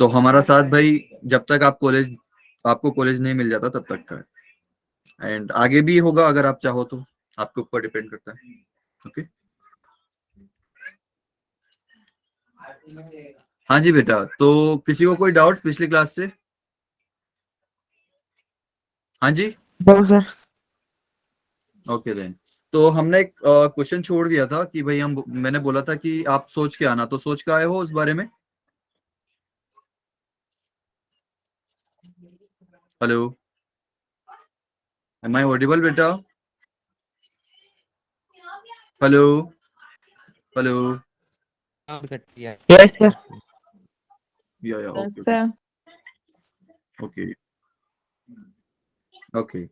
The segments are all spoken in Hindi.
तो हमारा साथ भाई जब तक आपको कॉलेज नहीं मिल जाता तब तक का है, एंड आगे भी होगा अगर आप चाहो तो, आपके ऊपर डिपेंड करता है। ओके हाँ जी बेटा, तो किसी को कोई डाउट पिछली क्लास से? हाँ जी नो सर। Okay then. तो हमने एक क्वेश्चन छोड़ दिया था कि भाई मैंने बोला था कि आप सोच के आना, तो सोच के आए हो उस बारे में? हेलो, एम आई ऑडिबल बेटा? Hello hello. Yes sir. Yeah yes okay sir. Okay okay.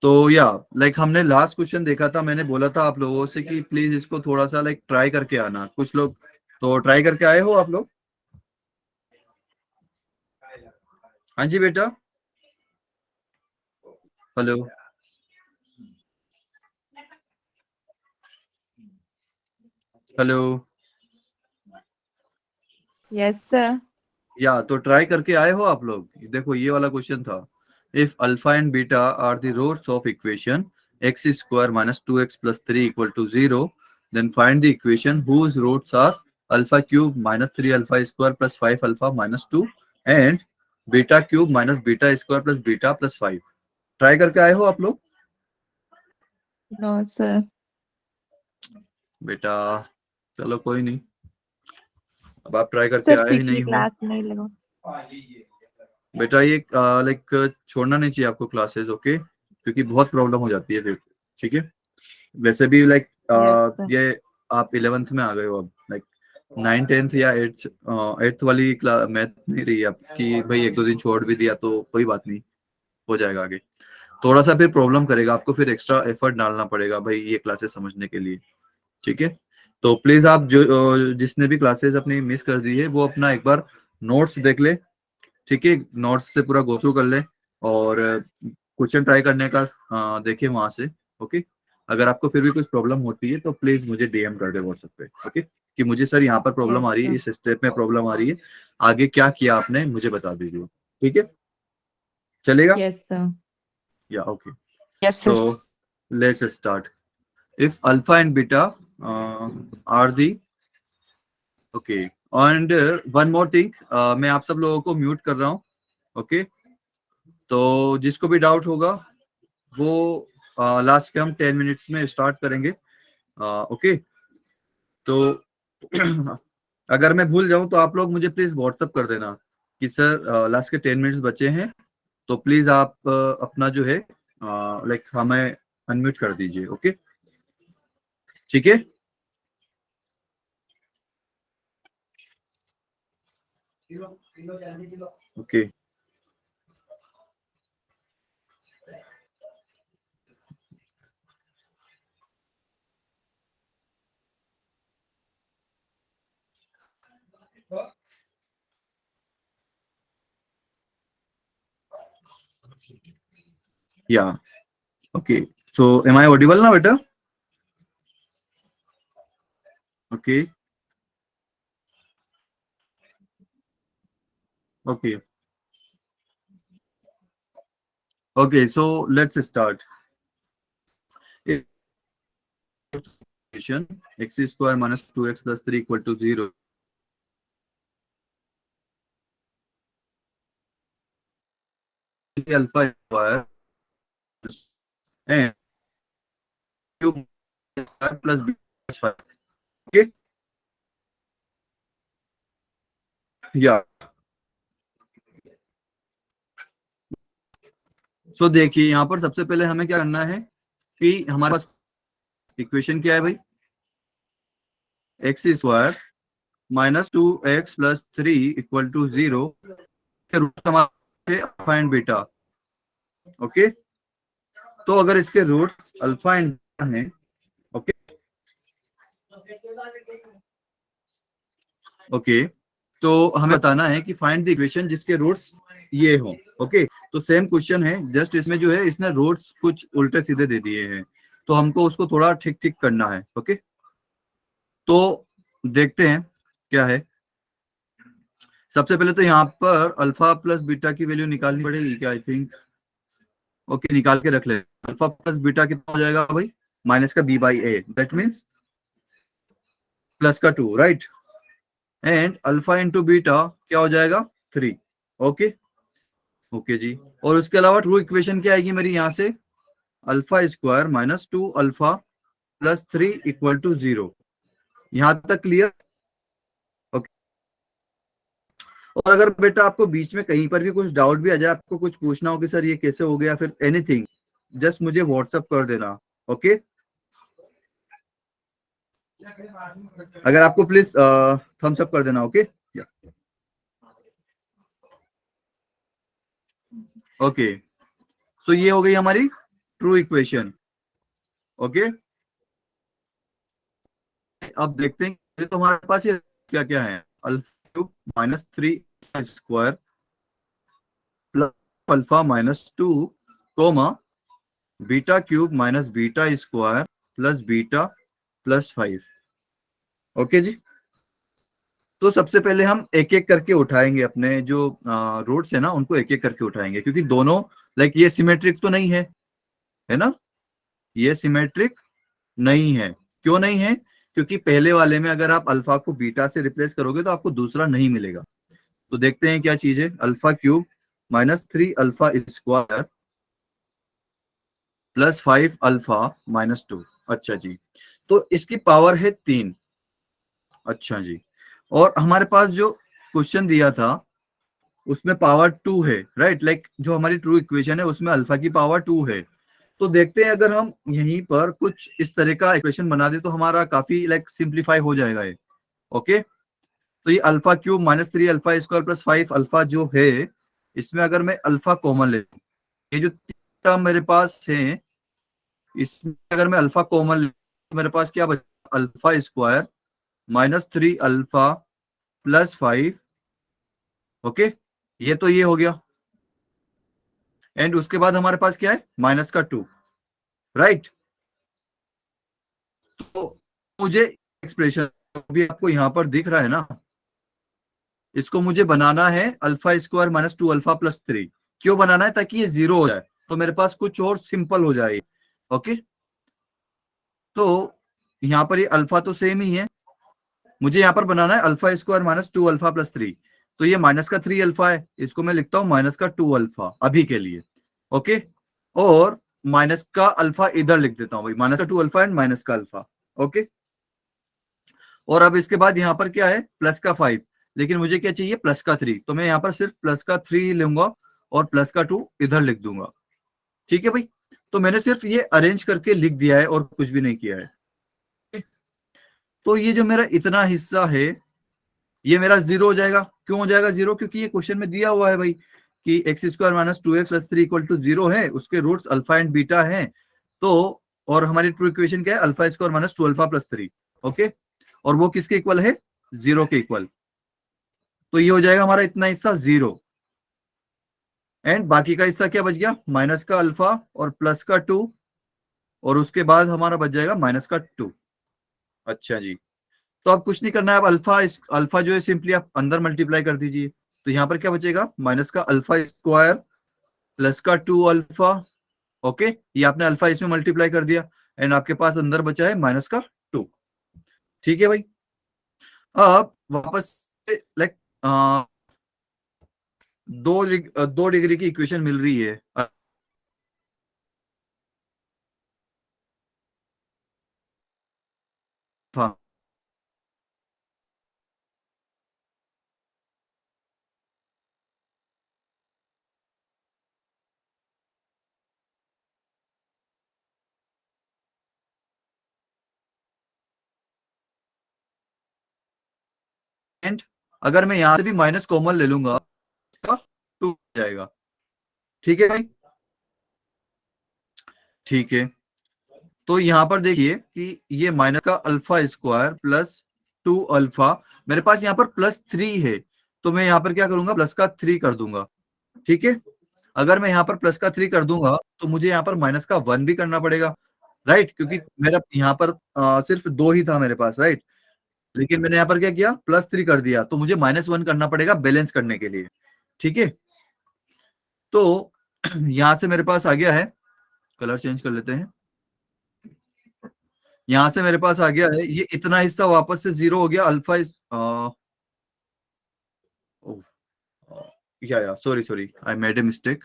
तो या लाइक हमने लास्ट क्वेश्चन देखा था, मैंने बोला था आप लोगों से कि प्लीज इसको थोड़ा सा लाइक ट्राई करके आना, कुछ लोग तो ट्राई करके आए हो आप लोग? हाँ जी बेटा। Hello hello. Yes sir. या तो ट्राई करके आए हो आप लोग? देखो ये वाला क्वेश्चन था, if alpha and beta are the roots of equation x square minus 2x plus 3 equal to 0, then find the equation whose roots are alpha cube minus 3 alpha square plus 5 alpha minus 2 and beta cube minus beta square plus beta plus 5। Try करके आए हो आप लोग? No sir. बेटा चलो कोई नहीं, अब आप ट्राई करके सर आए ही पिछली नहीं हो। क्लास नहीं लगा। बेटा ये लाइक छोड़ना नहीं चाहिए आपको क्लासेस, ओके, क्योंकि बहुत प्रॉब्लम हो जाती है फिर। ठीक है, वैसे भी लाइक यस सर। ये आप 11th में आ गए हो अब, लाइक 9 10th या 8th 8th वाली क्लास मैथ नहीं रही आपकी भाई, एक दो दिन छोड़ भी दिया तो कोई बात नहीं, हो जाएगा आगे। थोड़ा सा फिर प्रॉब्लम करेगा आपको, फिर एक्स्ट्रा एफर्ट डालना पड़ेगा भाई ये क्लासेस समझने के लिए। ठीक है, तो प्लीज आप जो जिसने भी क्लासेस अपनी मिस कर दी है वो अपना एक बार नोट्स देख ले। ठीक है, नोट्स से पूरा गो थ्रू कर ले और क्वेश्चन ट्राई करने का देखे वहां से। ओके, अगर आपको फिर भी कुछ प्रॉब्लम होती है तो प्लीज मुझे डीएम कर दे व्हाट्सएप पे। ओके, कि मुझे सर यहाँ पर प्रॉब्लम यस आ रही है, सर। इस स्टेप में प्रॉब्लम आ रही है, आगे क्या किया आपने मुझे बता दीजिए। ठीक है, चलेगा? Yes sir. Yeah okay, yes so sir. Let's start. If alpha and beta are the, okay, and one more thing, मैं आप सब लोगों को म्यूट कर रहा हूँ। ओके, तो जिसको भी डाउट होगा वो लास्ट के हम 10 मिनट्स में स्टार्ट करेंगे। ओके, तो अगर मैं भूल जाऊं तो आप लोग मुझे प्लीज व्हाट्सअप कर देना कि सर लास्ट के 10 मिनट्स बचे हैं, तो प्लीज आप अपना जो है लाइक हमें अनम्यूट कर दीजिए। ओके, ठीक है। Okay, yeah okay, so am I audible ना बेटा? Okay okay okay, so let's start. X square minus 2x plus 3 equal to 0, alpha square and cube plus b plus 5। Okay, yeah so देखिए यहाँ पर सबसे पहले हमें क्या करना है कि हमारे पास इक्वेशन क्या है भाई, x square minus 2x plus 3 equal to 0 के रूट हमारे अल्फा एंड बीटा। ओके, तो अगर इसके रूट अल्फा एंड बीटा हैं, ओके ओके, तो हमें बताना है कि फाइंड द इक्वेशन जिसके रूट्स ये हो। ओके, तो सेम क्वेश्चन है, जस्ट इसमें जो है इसने रूट्स कुछ उल्टे सीधे दे दिए हैं, तो हमको उसको थोड़ा ठीक ठीक करना है। ओके, तो देखते हैं क्या है। सबसे पहले तो यहाँ पर अल्फा प्लस बीटा की वैल्यू निकालनी पड़ेगी क्या, आई थिंक। ओके, निकाल के रख ले। अल्फा प्लस बीटा कितना हो जाएगा भाई, माइनस का b by a, that means plus का 2, right. And alpha into beta क्या हो जाएगा, 3। ओके ओके जी। और उसके अलावा ट्रू इक्वेशन क्या आएगी मेरी यहाँ से, alpha square minus 2 alpha plus 3 equal to 0। यहां तक क्लियर। ओके। और अगर बेटा आपको बीच में कहीं पर भी कुछ डाउट भी आ जाए, आपको कुछ पूछना हो कि सर ये कैसे हो गया, फिर एनीथिंग, जस्ट मुझे व्हाट्सअप कर देना। ओके, अगर आपको प्लीज थम्स अप कर देना। ओके ओके, सो ये हो गई हमारी ट्रू इक्वेशन। ओके, अब देखते हैं ये तो हमारे पास ये क्या क्या है, alpha cube minus 3 square plus alpha minus 2 comma beta cube minus beta square plus beta plus 5। Okay जी। तो सबसे पहले हम एक एक करके उठाएंगे, अपने जो रूट्स है ना उनको एक एक करके उठाएंगे, क्योंकि दोनों लाइक ये सिमेट्रिक तो नहीं है ना, ये सिमेट्रिक नहीं है। क्यों नहीं है, क्योंकि पहले वाले में अगर आप अल्फा को बीटा से रिप्लेस करोगे तो आपको दूसरा नहीं मिलेगा। तो देखते हैं क्या चीज है, alpha cube minus 3 alpha square plus 5 alpha minus 2। अच्छा जी, तो इसकी पावर है 3। अच्छा जी, और हमारे पास जो क्वेश्चन दिया था उसमें पावर 2 है, राइट। लाइक जो हमारी ट्रू इक्वेशन है उसमें अल्फा की पावर 2 है। तो देखते हैं अगर हम यहीं पर कुछ इस तरह का इक्वेशन बना दे तो हमारा काफी लाइक सिंप्लीफाई हो जाएगा ये। ओके, तो ये alpha cube minus 3 alpha square plus 5 alpha जो है, इसमें अगर मैं अल्फा कॉमन ले लूं, ये जो टर्म मेरे पास है इसमें अगर मैं अल्फा कॉमन ले तो मेरे पास क्या बचा, alpha square minus 3 alpha plus 5। Okay, ये तो ये हो गया। एंड उसके बाद हमारे पास क्या है, माइनस का 2, राइट। तो मुझे एक्सप्रेशन भी आपको यहां पर दिख रहा है ना, इसको मुझे बनाना है alpha square minus 2 alpha plus 3। क्यों बनाना है, ताकि ये 0 हो जाए तो मेरे पास कुछ और सिंपल हो जाए। ओके, तो यहाँ पर ये अल्फा तो सेम ही है, मुझे यहाँ पर बनाना है alpha square minus 2 alpha plus 3। तो ये माइनस का 3 अल्फा है, इसको मैं लिखता हूं माइनस का 2 अल्फा अभी के लिए। ओके, और माइनस का अल्फा इधर लिख देता हूं भाई, माइनस का 2 अल्फा एंड माइनस का अल्फा। ओके, और अब इसके बाद यहाँ पर क्या है, प्लस का 5, लेकिन मुझे क्या चाहिए, प्लस का 3, तो मैं यहाँ पर सिर्फ प्लस का 3 लूंगा और प्लस का 2 इधर लिख दूंगा। ठीक है भाई, तो मैंने सिर्फ ये अरेंज करके लिख दिया है और कुछ भी नहीं किया है। तो ये जो मेरा इतना हिस्सा है ये मेरा 0 हो जाएगा। क्यों हो जाएगा 0, क्योंकि ये क्वेश्चन में दिया हुआ है भाई कि x square minus 2x plus 3 equal to 0 है, उसके रूट्स अल्फा एंड बीटा है। तो और हमारी ट्रू इक्वेशन क्या है, alpha square minus 2 alpha plus 3। Okay, और वो किसके इक्वल है, 0 के इक्वल। तो ये हो जाएगा हमारा इतना हिस्सा 0, एंड बाकी का हिस्सा क्या बच गया, माइनस का अल्फा और प्लस का 2, और उसके बाद हमारा बच जाएगा माइनस का 2। अच्छा जी, तो अब कुछ नहीं करना है, अब अल्फा जो है सिंपली आप अंदर मल्टीप्लाई कर दीजिए। तो यहाँ पर क्या बचेगा, माइनस का अल्फा स्क्वायर प्लस का 2 अल्फा। ओके, ये आपने अल्फा इसमें मल्टीप्लाई कर दिया, एंड आपके पास अंदर बचा है माइनस का 2। ठीक है भाई, अब वापस से लाइक 2 डिग्री की इक्वेशन मिल रही है। हाँ, एंड अगर मैं यहां से भी माइनस कॉमन ले लूंगा इसका 2 हो जाएगा। ठीक है भाई, ठीक है। तो यहां पर देखिए कि ये माइनस का अल्फा स्क्वायर प्लस 2 अल्फा, मेरे पास यहाँ पर प्लस 3 है, तो मैं यहाँ पर क्या करूंगा, प्लस का 3 कर दूंगा। ठीक है, अगर मैं यहाँ पर प्लस का 3 कर दूंगा तो मुझे यहाँ पर माइनस का 1 भी करना पड़ेगा, राइट, क्योंकि मेरा यहाँ पर सिर्फ 2 ही था मेरे पास, राइट। लेकिन मैंने यहाँ पर क्या किया, +3 कर दिया, तो मुझे -1 करना पड़ेगा बैलेंस करने के लिए। ठीक है, तो यहां से मेरे पास आ गया है, कलर चेंज कर लेते हैं, यहां से मेरे पास आ गया है ये इतना हिस्सा वापस से 0 हो गया, अल्फा इज या sorry sorry, I made a mistake.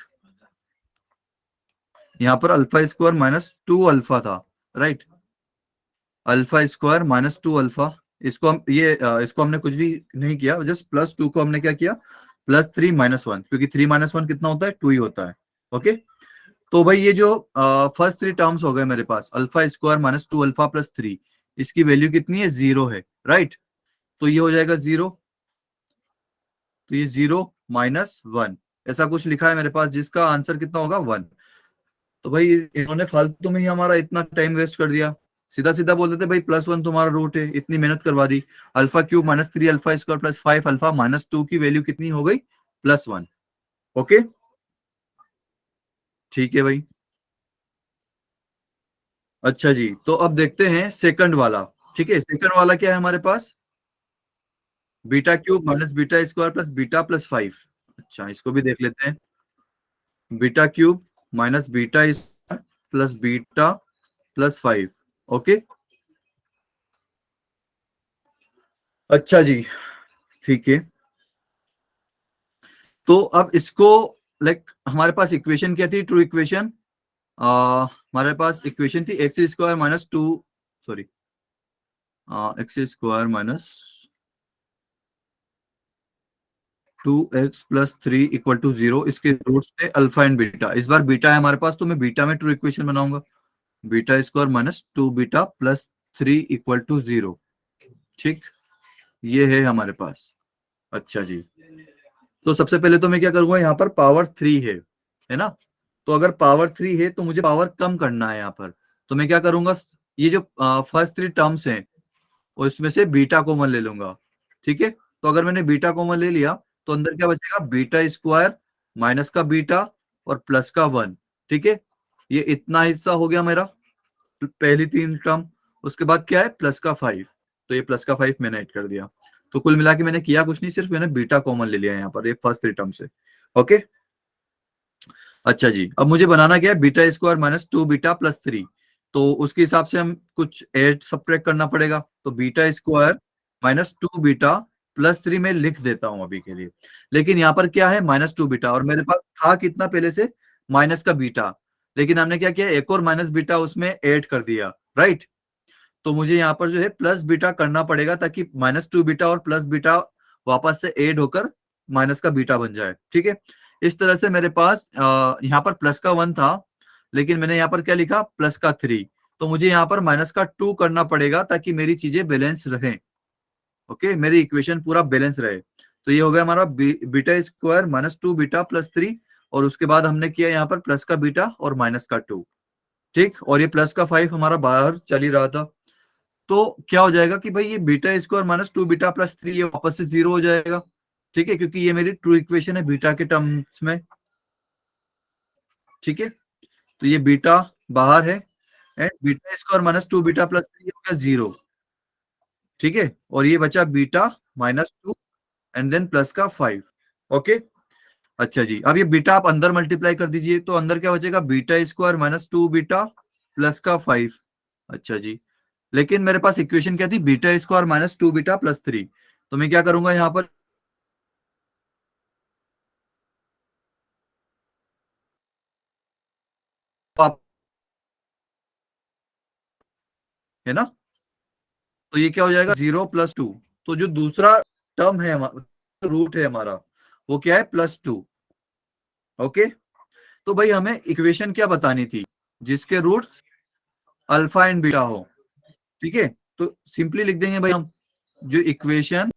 यहाँ पर अल्फा स्क्वायर -2 अल्फा था, राइट, अल्फा स्क्वायर -2 अल्फा, इसको हम इसको हमने कुछ भी नहीं किया, जस्ट +2 को हमने क्या किया, +3 -1, क्योंकि 3 -1 कितना होता है, 2 ही होता है। ओके, तो भाई ये जो फर्स्ट 3 टर्म्स हो गए मेरे पास, अल्फा स्क्वायर -2 अल्फा +3, इसकी वैल्यू कितनी है, 0 है, राइट, तो ये हो जाएगा 0, तो ये 0 -1 ऐसा कुछ लिखा है मेरे पास, जिसका आंसर कितना होगा, 1। तो भाई इन्होंने फालतू में ही हमारा इतना टाइम वेस्ट कर दिया, सीधा सीधा बोल देते भाई +1 तुम्हारा रूट है, इतनी मेहनत करवा दी। Alpha cube -3 alpha square +5 alpha -2 की वैल्यू कितनी हो गई, +1। ओके, ठीक है भाई। अच्छा जी, तो अब देखते हैं सेकंड वाला। ठीक है, सेकंड वाला क्या है हमारे पास, beta cube beta square beta +5। अच्छा, इसको भी देख लेते हैं, beta cube beta square beta +5। Okay, अच्छा जी, ठीक है, तो अब इसको लाइक हमारे पास इक्वेशन क्या थी, ट्रू इक्वेशन, हमारे पास इक्वेशन थी x square -2, sorry, x2 - 2x + 3 = 0, इसके रूट्स थे अल्फा एंड बीटा, इस बार बीटा है हमारे पास, तो मैं बीटा में ट्रू इक्वेशन बनाऊंगा, बीटा स्क्वायर -2 बीटा +3 = 0। ठीक, ये है हमारे पास। अच्छा जी, तो सबसे पहले तो मैं क्या करूंगा, यहाँ पर पावर 3 है ना, तो अगर पावर 3 है तो मुझे पावर कम करना है यहाँ पर, तो मैं क्या करूंगा, ये जो फर्स्ट 3 टर्म्स हैं और इसमें से बीटा कॉमन ले लूंगा। ठीक है, तो अगर मैंने बीटा कॉमन ले लिया तो अंदर क्या बचेगा, बीटा स्क्वायर माइनस का बीटा और प्लस का 1। ठीक है, ये इतना हिस्सा हो गया मेरा, पहली 3 टर्म, उसके बाद क्या है, +5, तो ये +5 मैंने ऐड कर दिया, तो कुल मिला के मैंने किया कुछ नहीं, सिर्फ मैंने बीटा कॉमन ले लिया यहाँ पर, ये फर्स्ट 3 टर्म से। ओके, अच्छा जी, अब मुझे बनाना क्या है, बीटा स्क्वायर -2 बीटा +3, तो उसके हिसाब से हम कुछ ऐड सब्ट्रैक्ट करना पड़ेगा, तो बीटा स्क्वायर -2 बीटा +3 में लिख देता हूं अभी के लिए, लेकिन यहाँ पर क्या है, -2 बीटा, और मेरे पास था कितना पहले से, माइनस का बीटा, लेकिन हमने क्या किया, एक और माइनस बीटा उसमें ऐड कर दिया, राइट, तो मुझे यहाँ पर जो है प्लस बीटा करना पड़ेगा, ताकि -2 बीटा और प्लस बीटा वापस से ऐड होकर माइनस का बीटा बन जाए। ठीक है, इस तरह से मेरे पास यहाँ पर प्लस का 1 था, लेकिन मैंने यहाँ पर क्या लिखा, प्लस का 3, तो मुझे यहाँ पर -2 करना पड़ेगा, ताकि मेरी चीजें बैलेंस रहें। ओके, मेरी इक्वेशन पूरा बैलेंस रहे, तो ये हो गया हमारा बीटा स्क्वायर -2 बीटा +3, और उसके बाद हमने किया यहाँ पर प्लस का बीटा और माइनस का 2। ठीक, और ये प्लस का 5 हमारा बाहर चल ही रहा था, तो क्या हो जाएगा कि भाई ये बीटा स्क्वायर -2 बीटा +3 ये वापस से 0 हो जाएगा। ठीक है, क्योंकि ये मेरी ट्रू इक्वेशन है बीटा के टर्म्स में। ठीक है, तो ये बीटा बाहर है, एंड बीटा स्क्वायर -2 बीटा +3 हो गया 0। ठीक है, और ये बचा बीटा -2 एंड देन प्लस का 5। ओके, अच्छा जी, अब ये बीटा आप अंदर मल्टीप्लाई कर दीजिए, तो अंदर क्या बचेगा, बीटा स्क्वायर -2 बीटा प्लस का 5। अच्छा जी, लेकिन मेरे पास इक्वेशन क्या थी, बीटा स्क्वायर -2 बीटा +3, तो मैं क्या करूंगा यहाँ पर, आप है ना, तो ये क्या हो जाएगा, 0 + 2, तो जो दूसरा टर्म है हमारा, रूट है हमारा, वो क्या है, +2। ओके, तो भाई हमें इक्वेशन क्या बतानी थी, जिसके रूट्स अल्फा एंड बीटा हो। ठीक है, तो सिंपली लिख देंगे भाई हम, जो इक्वेशन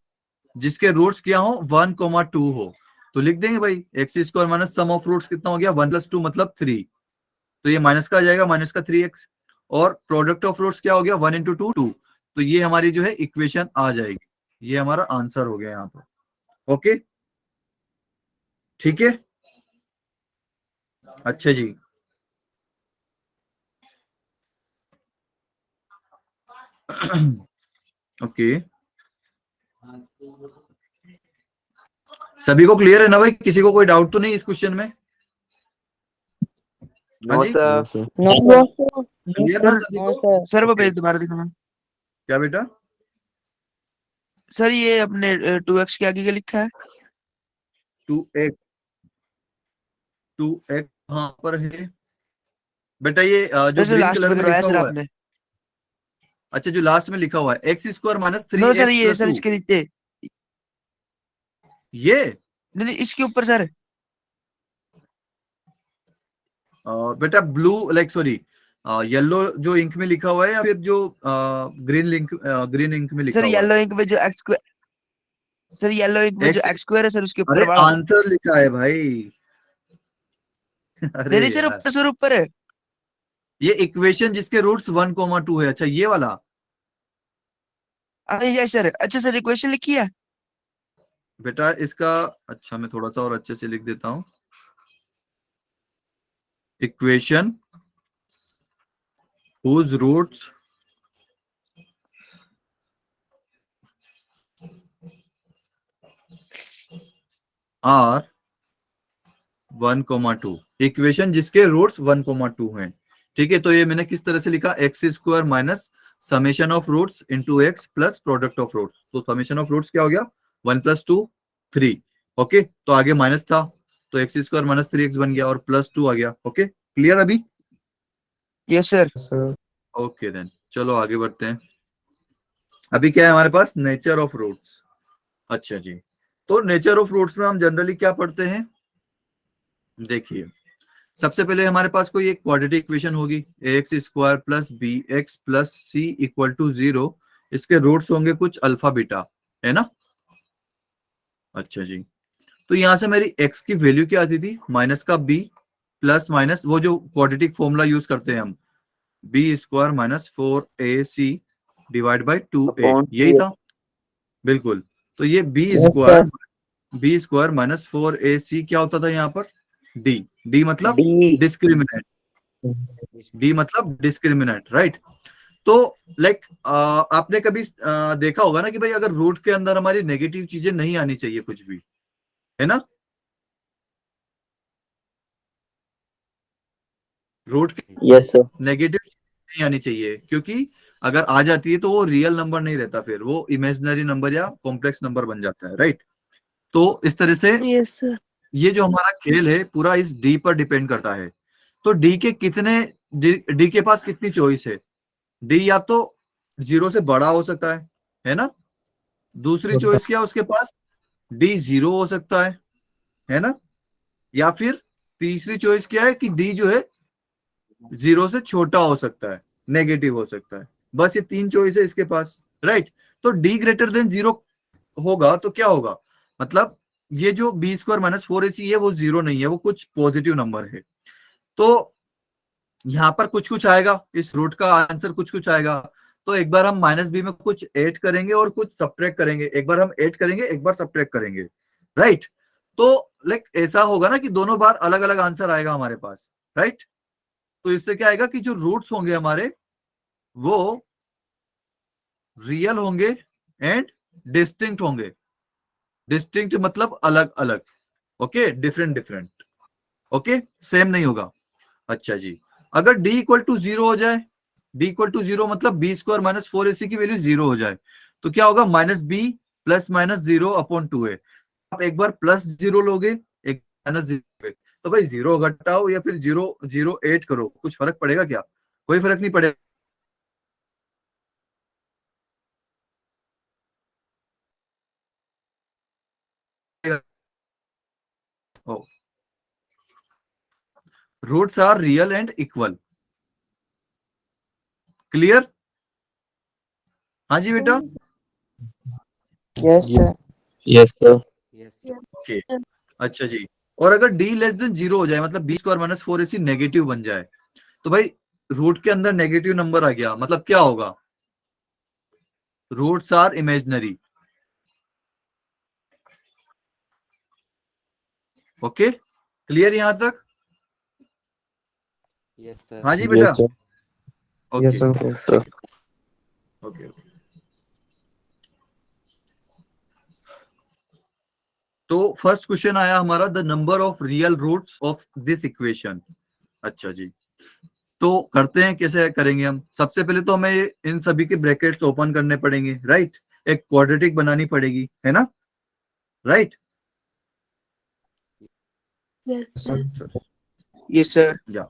जिसके रूट्स क्या हो, 1, 2 हो, तो लिख देंगे भाई x square minus sum of roots कितना हो गया, 1 + 2 मतलब 3, तो ये माइनस का आ जाएगा, माइनस का 3x, और प्रोडक्ट ऑफ रूट्स क्या हो गया, 1 × 2 2, तो ये हमारी जो है इक्वेशन आ जाएगी, ये हमारा आंसर हो गया यहाँ पर। ओके, ठीक है, अच्छा जी, ओके, सभी को क्लियर है ना भाई? किसी को कोई डाउट तो नहीं इस क्वेश्चन में? हाँ नो जी, सर। No, sir. क्लियर ना सभी नो को? सर वो Okay. पेज दोबारा दिखाना क्या बेटा? सर। ये अपने 2x के आगे क्या लिखा है? 2x 2x कहाँ पर है बेटा? ये जो सर ग्रीन लास्ट कलर में में करवाया लिखा सर हुआ है, आपने। अच्छा जो लास्ट में लिखा हुआ है x square minus three no sir x ये प्लस सर टू, इसके नीचे। ये नहीं नहीं, इसके ऊपर सर। बेटा ब्लू लाइक सॉरी येलो जो इंक में लिखा हुआ है या फिर जो ग्रीन इंक में लिखा सर हुआ है? येलो इंक में जो x square, sir yellow ink में जो एक्स, एक्स स्क्वायर है सर उसके ऊपर अरे वाला। आंसर लिखा है भाई। नहीं अरे नहीं सर, यार, ऊपर सर ऊपर है। ये इक्वेशन जिसके रूट्स 1,2 है, अच्छा ये वाला। Yes sir. अच्छा सर इक्वेशन लिखी है। बेटा इसका, अच्छा मैं थोड़ा सा और अच्छे से लिख देता हूं। Equation whose roots are 1,2, equation जिसके रूट्स 1,2 हैं। ठीक है, तो ये मैंने किस तरह से लिखा? X square minus summation of roots into x plus product of roots. तो समेशन ऑफ रूट्स क्या हो गया? 1 + 2 3। ओके, तो आगे माइनस था तो एक्स स्क्वायर माइनस 3x बन गया और प्लस 2 आ गया। ओके क्लियर अभी? Yes sir. ओके देन चलो आगे बढ़ते हैं। अभी क्या है हमारे पास? Nature of roots. अच्छा जी, तो नेचर ऑफ रूट्स में हम जनरली क्या पढ़ते हैं? देखिए सबसे पहले हमारे पास कोई एक क्वाड्रेटिक इक्वेशन होगी, ax square plus B x plus C equal to 0। इसके रूट्स होंगे कुछ अल्फा बीटा, है ना? अच्छा जी, तो यहां से मेरी x की वैल्यू क्या आती थी? माइनस का b प्लस माइनस वो जो क्वाड्रेटिक फॉर्मूला यूज करते हैं हम, B square minus 4ac divide by 2a, यही था बिल्कुल। तो ये बी स्क्वायर माइनस 4ac क्या होता था यहाँ पर? डी मतलब डिस्क्रिमिनेंट, डी मतलब डिस्क्रिमिनेंट, राइट? तो लाइक आपने कभी देखा होगा ना कि भाई अगर रूट के अंदर हमारी नेगेटिव चीजें नहीं आनी चाहिए कुछ भी, है ना? रूट के यस सर। नेगेटिव नहीं आनी चाहिए, क्योंकि अगर आ जाती है तो वो रियल नंबर नहीं रहता, फिर वो इमेजिनरी नंबर या कॉम्प्लेक्स नंबर बन जाता है, राइट? तो इस तरह से Yes, sir. ये जो हमारा खेल है पूरा इस डी पर डिपेंड करता है। तो डी के कितने, डी के पास कितनी चॉइस है? डी या तो 0 से बड़ा हो सकता है ना? दूसरी चॉइस क्या है उसके पास? डी 0 हो सकता है ना? या फिर तीसरी चॉइस क्या है कि डी जो है 0 से छोटा हो सकता है, नेगेटिव हो सकता है। बस ये 3 चॉइस है इसके पास, राइट? तो डी ग्रेटर देन 0 होगा तो क्या होगा? मतलब ये जो बी स्क्वायर माइनस 4ac है वो 0 नहीं है, वो कुछ पॉजिटिव नंबर है। तो यहाँ पर कुछ कुछ आएगा, इस रूट का आंसर कुछ कुछ आएगा। तो एक बार हम माइनस बी में कुछ ऐड करेंगे और कुछ सब्ट्रैक्ट करेंगे, एक बार हम ऐड करेंगे एक बार सब्ट्रैक्ट करेंगे, राइट? तो लाइक ऐसा होगा ना कि दोनों बार अलग अलग आंसर आएगा हमारे पास, राइट? तो इससे क्या आएगा कि जो रूट्स होंगे हमारे वो रियल होंगे एंड डिस्टिंक्ट होंगे। डिस्टिंक्ट मतलब अलग अलग, okay, different different, okay, same नहीं होगा। अच्छा जी, अगर d इक्वल टू 0 हो जाए, d इक्वल टू 0 मतलब बी स्क्वायर माइनस 4ac की वैल्यू 0 हो जाए, तो क्या होगा? Minus B plus minus 0 upon 2a। आप एक बार प्लस 0 लोगे, एक माइनस 0, तो भाई 0 घटाओ या फिर 0 ऐड करो, कुछ फर्क पड़ेगा क्या? कोई फर्क नहीं पड़ेगा। Roots are real and equal. Clear? हाँ जी बेटा। Yes, sir. Yes sir. Okay, अच्छा जी, और अगर d लेस देन 0 हो जाए मतलब B square minus 4ac negative बन जाए, तो भाई रूट के अंदर नेगेटिव नंबर आ गया, मतलब क्या होगा? Roots are imaginary. Okay clear यहां तक? Yes sir. हाँ जी बेटा। सर। Okay sir. ओके। तो फर्स्ट क्वेश्चन आया हमारा, the number of real roots of this equation. अच्छा जी, तो करते हैं, कैसे करेंगे हम। सबसे पहले तो हमें इन सभी के ब्रैकेट्स ओपन करने पड़ेंगे, राइट। एक क्वाड्रेटिक बनानी पड़ेगी, है ना, right. Yes, sir. Yes sir. या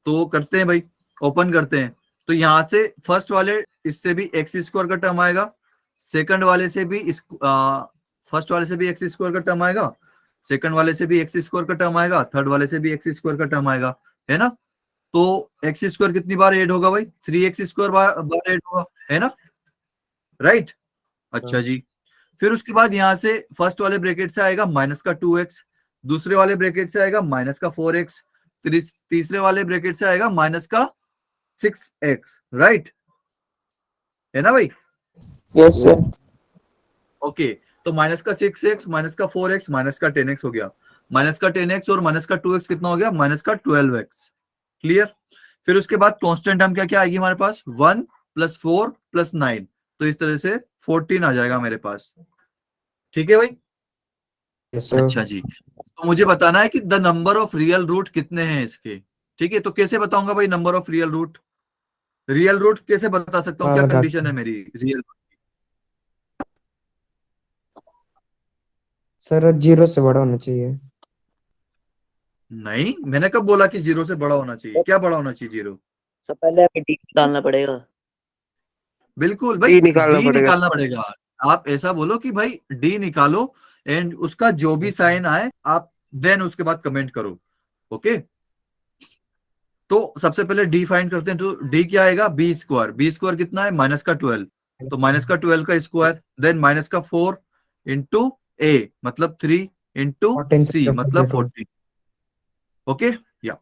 तो करते हैं भाई, ओपन करते हैं। तो यहां से फर्स्ट वाले इससे भी एक्स स्क्वायर का टर्म आएगा, सेकंड वाले से भी फर्स्ट वाले से भी एक्स स्क्वायर का टर्म आएगा, सेकंड वाले से भी एक्स स्क्वायर का टर्म आएगा, थर्ड वाले से भी एक्स स्क्वायर का टर्म आएगा, है ना। तो एक्स स्क्वायर कितनी बार ऐड होगा भाई, 3x स्क्वायर बार ऐड होगा, है ना, राइट। अच्छा जी, फिर उसके बाद यहां से फर्स्ट वाले ब्रैकेट से आएगा माइनस का 2x, दूसरे वाले ब्रैकेट से आएगा माइनस का 4x, तीसरे वाले ब्रैकेट से आएगा माइनस का 6x, राइट, है ना भाई। Yes, sir. ओके, तो माइनस का 6x, माइनस का 4x, माइनस का 10x हो गया। माइनस का 10x और माइनस का 2x कितना हो गया, माइनस का 12x। क्लियर। फिर उसके बाद कांस्टेंट टर्म क्या क्या आएगी हमारे पास, 1 + 4 + 9, तो इस तरह से 14 आ जाएगा मेरे पास। ठीक है भाई। Yes, sir. अच्छा जी, तो मुझे बताना है कि the number of real root कितने हैं इसके। ठीक है, तो कैसे बताऊंगा भाई number of real root, real root कैसे बता सकता हूँ, हाँ, क्या बता कंडीशन सकते है मेरी रियल। सर 0 से बड़ा होना चाहिए। नहीं, मैंने कब बोला कि 0 से बड़ा होना चाहिए, क्या बड़ा होना चाहिए 0। सब पहले हमें डी निकालना पड़ेगा। बिल्कुल भाई, डी निकालना डी पड़ेगा। निकालना पड़ेगा। आप ऐसा बोलो कि भाई डी निकालो, एंड उसका जो भी साइन आए आप देन उसके बाद कमेंट करो। ओके, तो सबसे पहले डी फाइंड करते हैं। तो डी क्या आएगा, बी स्क्वायर। बी स्क्वायर कितना है, माइनस का 12, तो माइनस का 12 का स्क्वायर, देन माइनस का 4 इंटू ए मतलब 3 इंटू 14 सी मतलब 14। ओके, या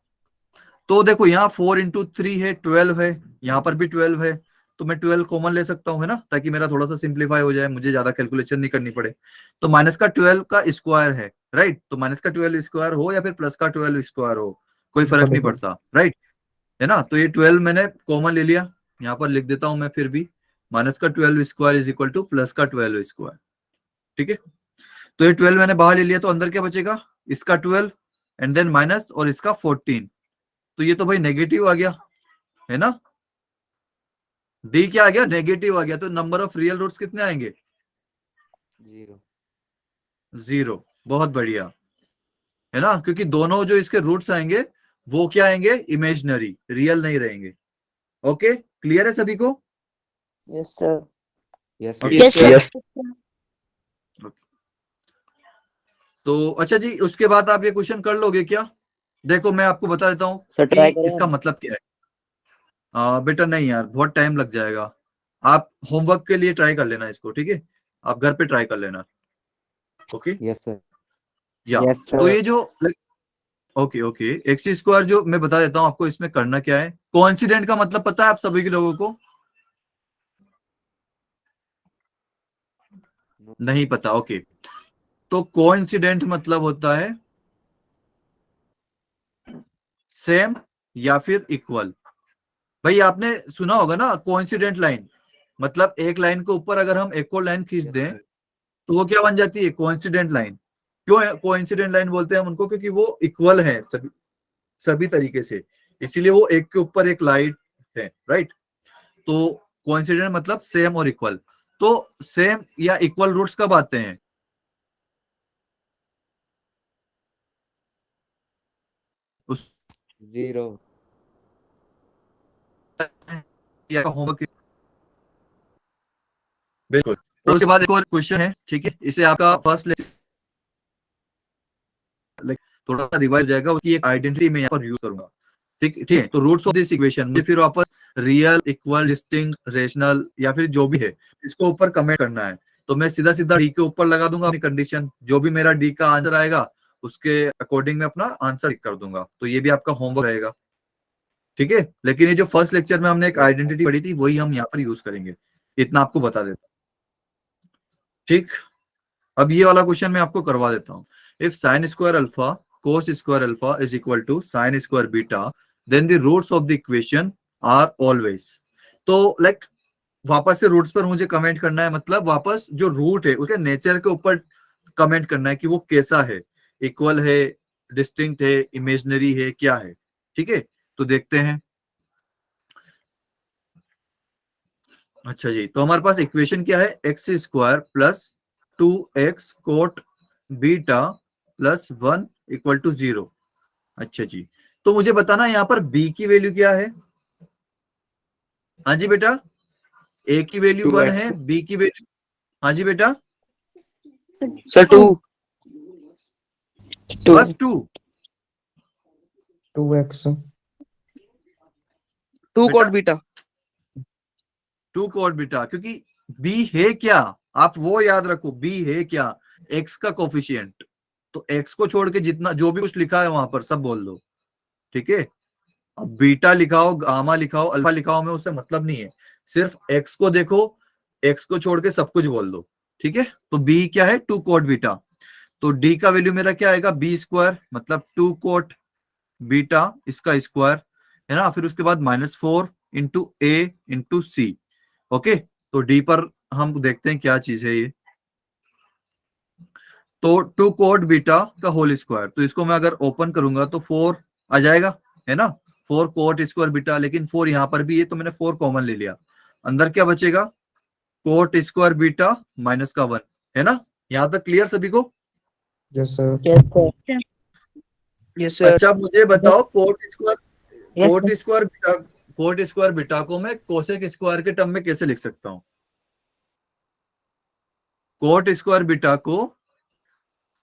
तो देखो यहाँ 4 इंटू 3 है 12 है, यहाँ पर भी 12 है, तो मैं 12 कॉमन ले सकता हूँ, है ना, ताकि मेरा थोड़ा सा सिंप्लीफाई हो जाए, मुझे ज्यादा कैलकुलेशन नहीं करनी पड़े। तो माइनस का 12 का स्क्वायर है, राइट। तो माइनस का 12 स्क्वायर हो या फिर प्लस का 12 स्क्वायर हो, कोई फर्क नहीं पड़ता, राइट, है ना। तो ये 12 मैंने कॉमन ले लिया, यहाँ पर लिख देता हूं मैं फिर भी, माइनस का 12 square is equal two plus का 12 स्क्वायर। ठीक है, तो ये 12 मैंने बाहर ले लिया, तो अंदर क्या बचेगा, इसका 12 एंड देन माइनस और इसका 14, तो ये तो भाई नेगेटिव आ गया, है ना। डी क्या आ गया, नेगेटिव आ गया, तो नंबर ऑफ रियल रूट्स कितने आएंगे, 0। बहुत बढ़िया, है ना, क्योंकि दोनों जो इसके रूट्स आएंगे वो क्या आएंगे, इमेजिनरी, रियल नहीं रहेंगे। ओके, क्लियर है सभी को। Yes, sir. Yes Okay. Yes sir. तो अच्छा जी, उसके बाद आप ये क्वेश्चन कर लोगे क्या। देखो मैं आपको बता देता हूँ सर कि ट्राई करें इसका मतलब क्या है। बेटा नहीं यार, बहुत टाइम लग जाएगा, आप होमवर्क के लिए ट्राई कर लेना इसको, ठीक है, आप घर पे ट्राई कर लेना। Okay, yes sir. या Yes, sir. तो ये जो ओके ओके, एक्स स्क्वायर जो मैं बता देता हूँ आपको, इसमें करना क्या है। कोइंसिडेंट का मतलब पता है आप सभी के लोगों को, नहीं पता, ओके। तो कोइंसिडेंट मतलब होता है सेम या फिर इक्वल। भाई आपने सुना होगा ना कोइंसिडेंट लाइन, मतलब एक लाइन के ऊपर अगर हम एक और लाइन खींच दें तो वो क्या बन जाती है, कोइंसिडेंट लाइन। क्यों कोइंसिडेंट लाइन बोलते हैं हम उनको, क्योंकि वो इक्वल है सभी सभी तरीके से, इसीलिए वो एक के ऊपर एक लाइन है, राइट। तो कोइंसिडेंट मतलब सेम और इक्वल। तो सेम या इक्वल रूट्स कब आते हैं, उस 0 या होमवर्क। बिल्कुल, तो उसके बाद एक और क्वेश्चन है, ठीक है, इसे आपका फर्स्ट थोड़ा सा रिवाइज हो जाएगा, उसकी एक आइडेंटिटी में यहाँ पर यूज करूंगा। ठीक ठीक है, तो रूट्स ऑफ दिस इक्वेशन मुझे फिर वापस रियल, इक्वल, डिस्टिंक्ट, रेशनल या फिर जो भी है इसको ऊपर कमेंट करना है। तो मैं सीधा सीधा डी के ऊपर लगा दूंगा अपनी कंडीशन, जो भी मेरा डी का आंसर आएगा उसके अकॉर्डिंग मैं अपना आंसर कर दूंगा। तो ये भी आपका होमवर्क रहेगा, ठीक है। लेकिन ये जो फर्स्ट लेक्चर में हमने एक आइडेंटिटी पढ़ी थी वही हम यहाँ पर यूज करेंगे, इतना आपको बता देता हूँ। ठीक, अब ये वाला क्वेश्चन मैं आपको करवा देता हूँ। If sine square alpha cos square alpha is equal to sine square beta, then the roots of the equation are always. तो लाइक वापस से रूट्स पर मुझे कमेंट करना है, मतलब वापस जो रूट है उसके नेचर के ऊपर कमेंट करना है कि वो कैसा है, इक्वल है, डिस्टिंक्ट है, इमेजिनरी है, क्या है। ठीक है, तो देखते हैं। अच्छा जी, तो हमारे पास इक्वेशन क्या है, x square plus 2x cot beta plus 1 equal to 0। अच्छा जी, तो मुझे बताना यहाँ पर b की वैल्यू क्या है। हाँ जी बेटा, a की वैल्यू 1 है, b की वैल्यू, हाँ जी बेटा, सर 2 बस 2। 2x 2 बेटा कोट बीटा 2 कोट बीटा, क्योंकि b है क्या, आप वो याद रखो, b है क्या, x का कोफिशिएंट। तो x को छोड़ के जितना जो भी कुछ लिखा है वहां पर सब बोल दो। ठीक है, अब बीटा लिखाओ, गामा लिखाओ, अल्फा लिखाओ, में उससे मतलब नहीं है, सिर्फ x को देखो, x को छोड़ के सब कुछ बोल दो। ठीक है, तो b क्या है, 2 कोट बीटा। तो d का वैल्यू मेरा क्या आएगा, b स्क्वायर, मतलब 2 कोट बीटा इसका स्क्वायर, है ना, फिर उसके बाद -4 into a into C. Okay, तो d पर हम देखते हैं क्या चीज है ये। तो 2 कोट बीटा का होल स्क्वायर, तो इसको मैं अगर ओपन करूंगा तो 4 आ जाएगा, है ना, 4 कोट स्क्वायर बीटा, लेकिन 4 यहां पर भी है तो मैंने 4 कॉमन ले लिया। अंदर क्या बचेगा, कोट स्क्वायर बीटा माइनस का 1, है ना। यहां तक क्लियर सभी को। Yes sir yes sir. Yes sir अच्छा, मुझे बताओ cot yes square beta, cot square beta को मैं कोसेक स्क्वायर के टर्म में कैसे लिख सकता हूँ। कोट स्क्वायर बीटा को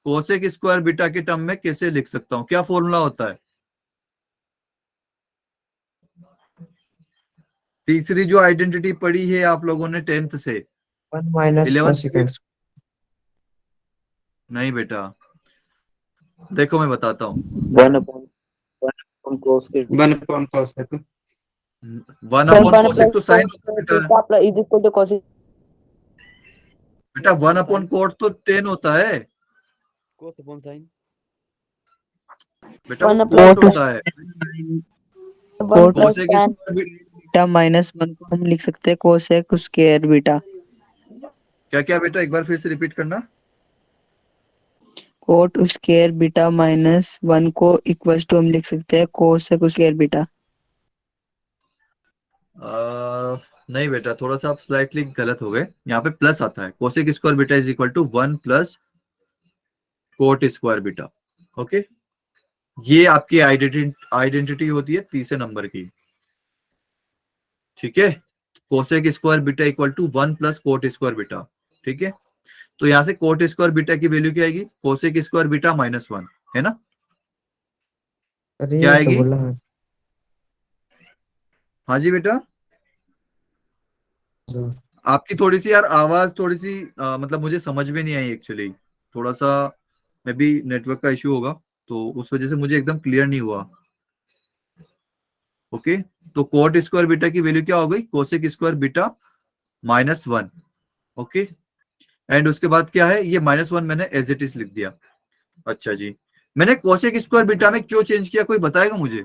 कोसेक स्क्वायर बीटा के टर्म में कैसे लिख सकता हूँ, क्या फॉर्मूला होता है। तीसरी जो आइडेंटिटी पढ़ी है आप लोगों ने 10th से, 1 माइनस 11th कोसेकेंड नहीं बेटा, देखो मैं बताता हूँ। 1/1 cos के 1 upon cos है तो 1 सर अपॉन 1 कोसेक तो साइन होता है बेटा, theta plus is equal to cosec बेटा 1 अपॉन कोट तो 10 होता है cos upon sin। बेटा, वो 1 कोट होता है। 1 plus cosec tan square beta -1 को हम लिख सकते हैं कोसेक स्क्वायर बीटा। क्या क्या बेटा, एक बार फिर से रिपीट करना। कोट स्क्वायर बीटा -1 को इक्वल्स टू हम लिख सकते हैं कोसेक स्क्वायर बीटा। नहीं बेटा, थोड़ा सा आप स्लाइटली गलत हो गए, यहाँ पे प्लस आता है, cosec square beta is equal to 1 plus cot square beta. Okay, ये आपकी आइडेंटिटी होती है तीसरे नंबर की। ठीक है, cosec square beta equal to 1 plus cot square beta. ठीक है, तो यहां से कोट स्क्वायर बीटा की वैल्यू क्या आएगी, कोसेक स्क्वायर बीटा -1, है ना। अरे क्या ये तो आएगी, बोला है हाँ जी बेटा। सर। आपकी थोड़ी सी यार आवाज थोड़ी सी मतलब मुझे समझ में नहीं आई एक्चुअली, थोड़ा सा मे बी नेटवर्क का इशू होगा, तो उस वजह से मुझे एकदम क्लियर नहीं हुआ। ओके, तो कोट स्क्वायर बीटा की वैल्यू क्या हो गई, cosec square beta -1। Okay, and उसके बाद क्या है, ये -1 मैंने एज इट इज लिख दिया। अच्छा जी, मैंने कोसेक स्क्वायर बीटा में क्यों चेंज किया, कोई बताएगा मुझे,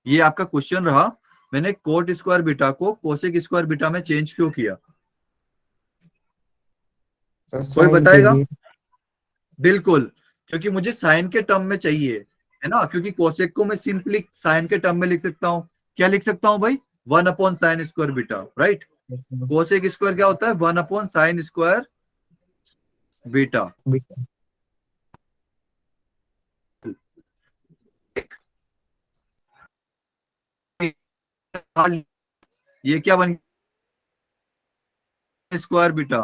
ये आपका क्वेश्चन रहा, मैंने कोट स्क्वायर बीटा को कोसेक स्क्वायर बीटा में चेंज क्यों किया, सर कोई साइन के बताएगा। लिए बिल्कुल, क्योंकि मुझे साइन के टर्म में चाहिए, है ना, क्योंकि कोसेक को मैं सिंपली साइन के टर्म में लिख सकता हूँ। क्या लिख सकता हूँ भाई, 1 upon sine square beta, right. Cosec square क्या होता है, 1 upon sine square beta. Beta ये क्या बन गया, स्क्वायर बीटा।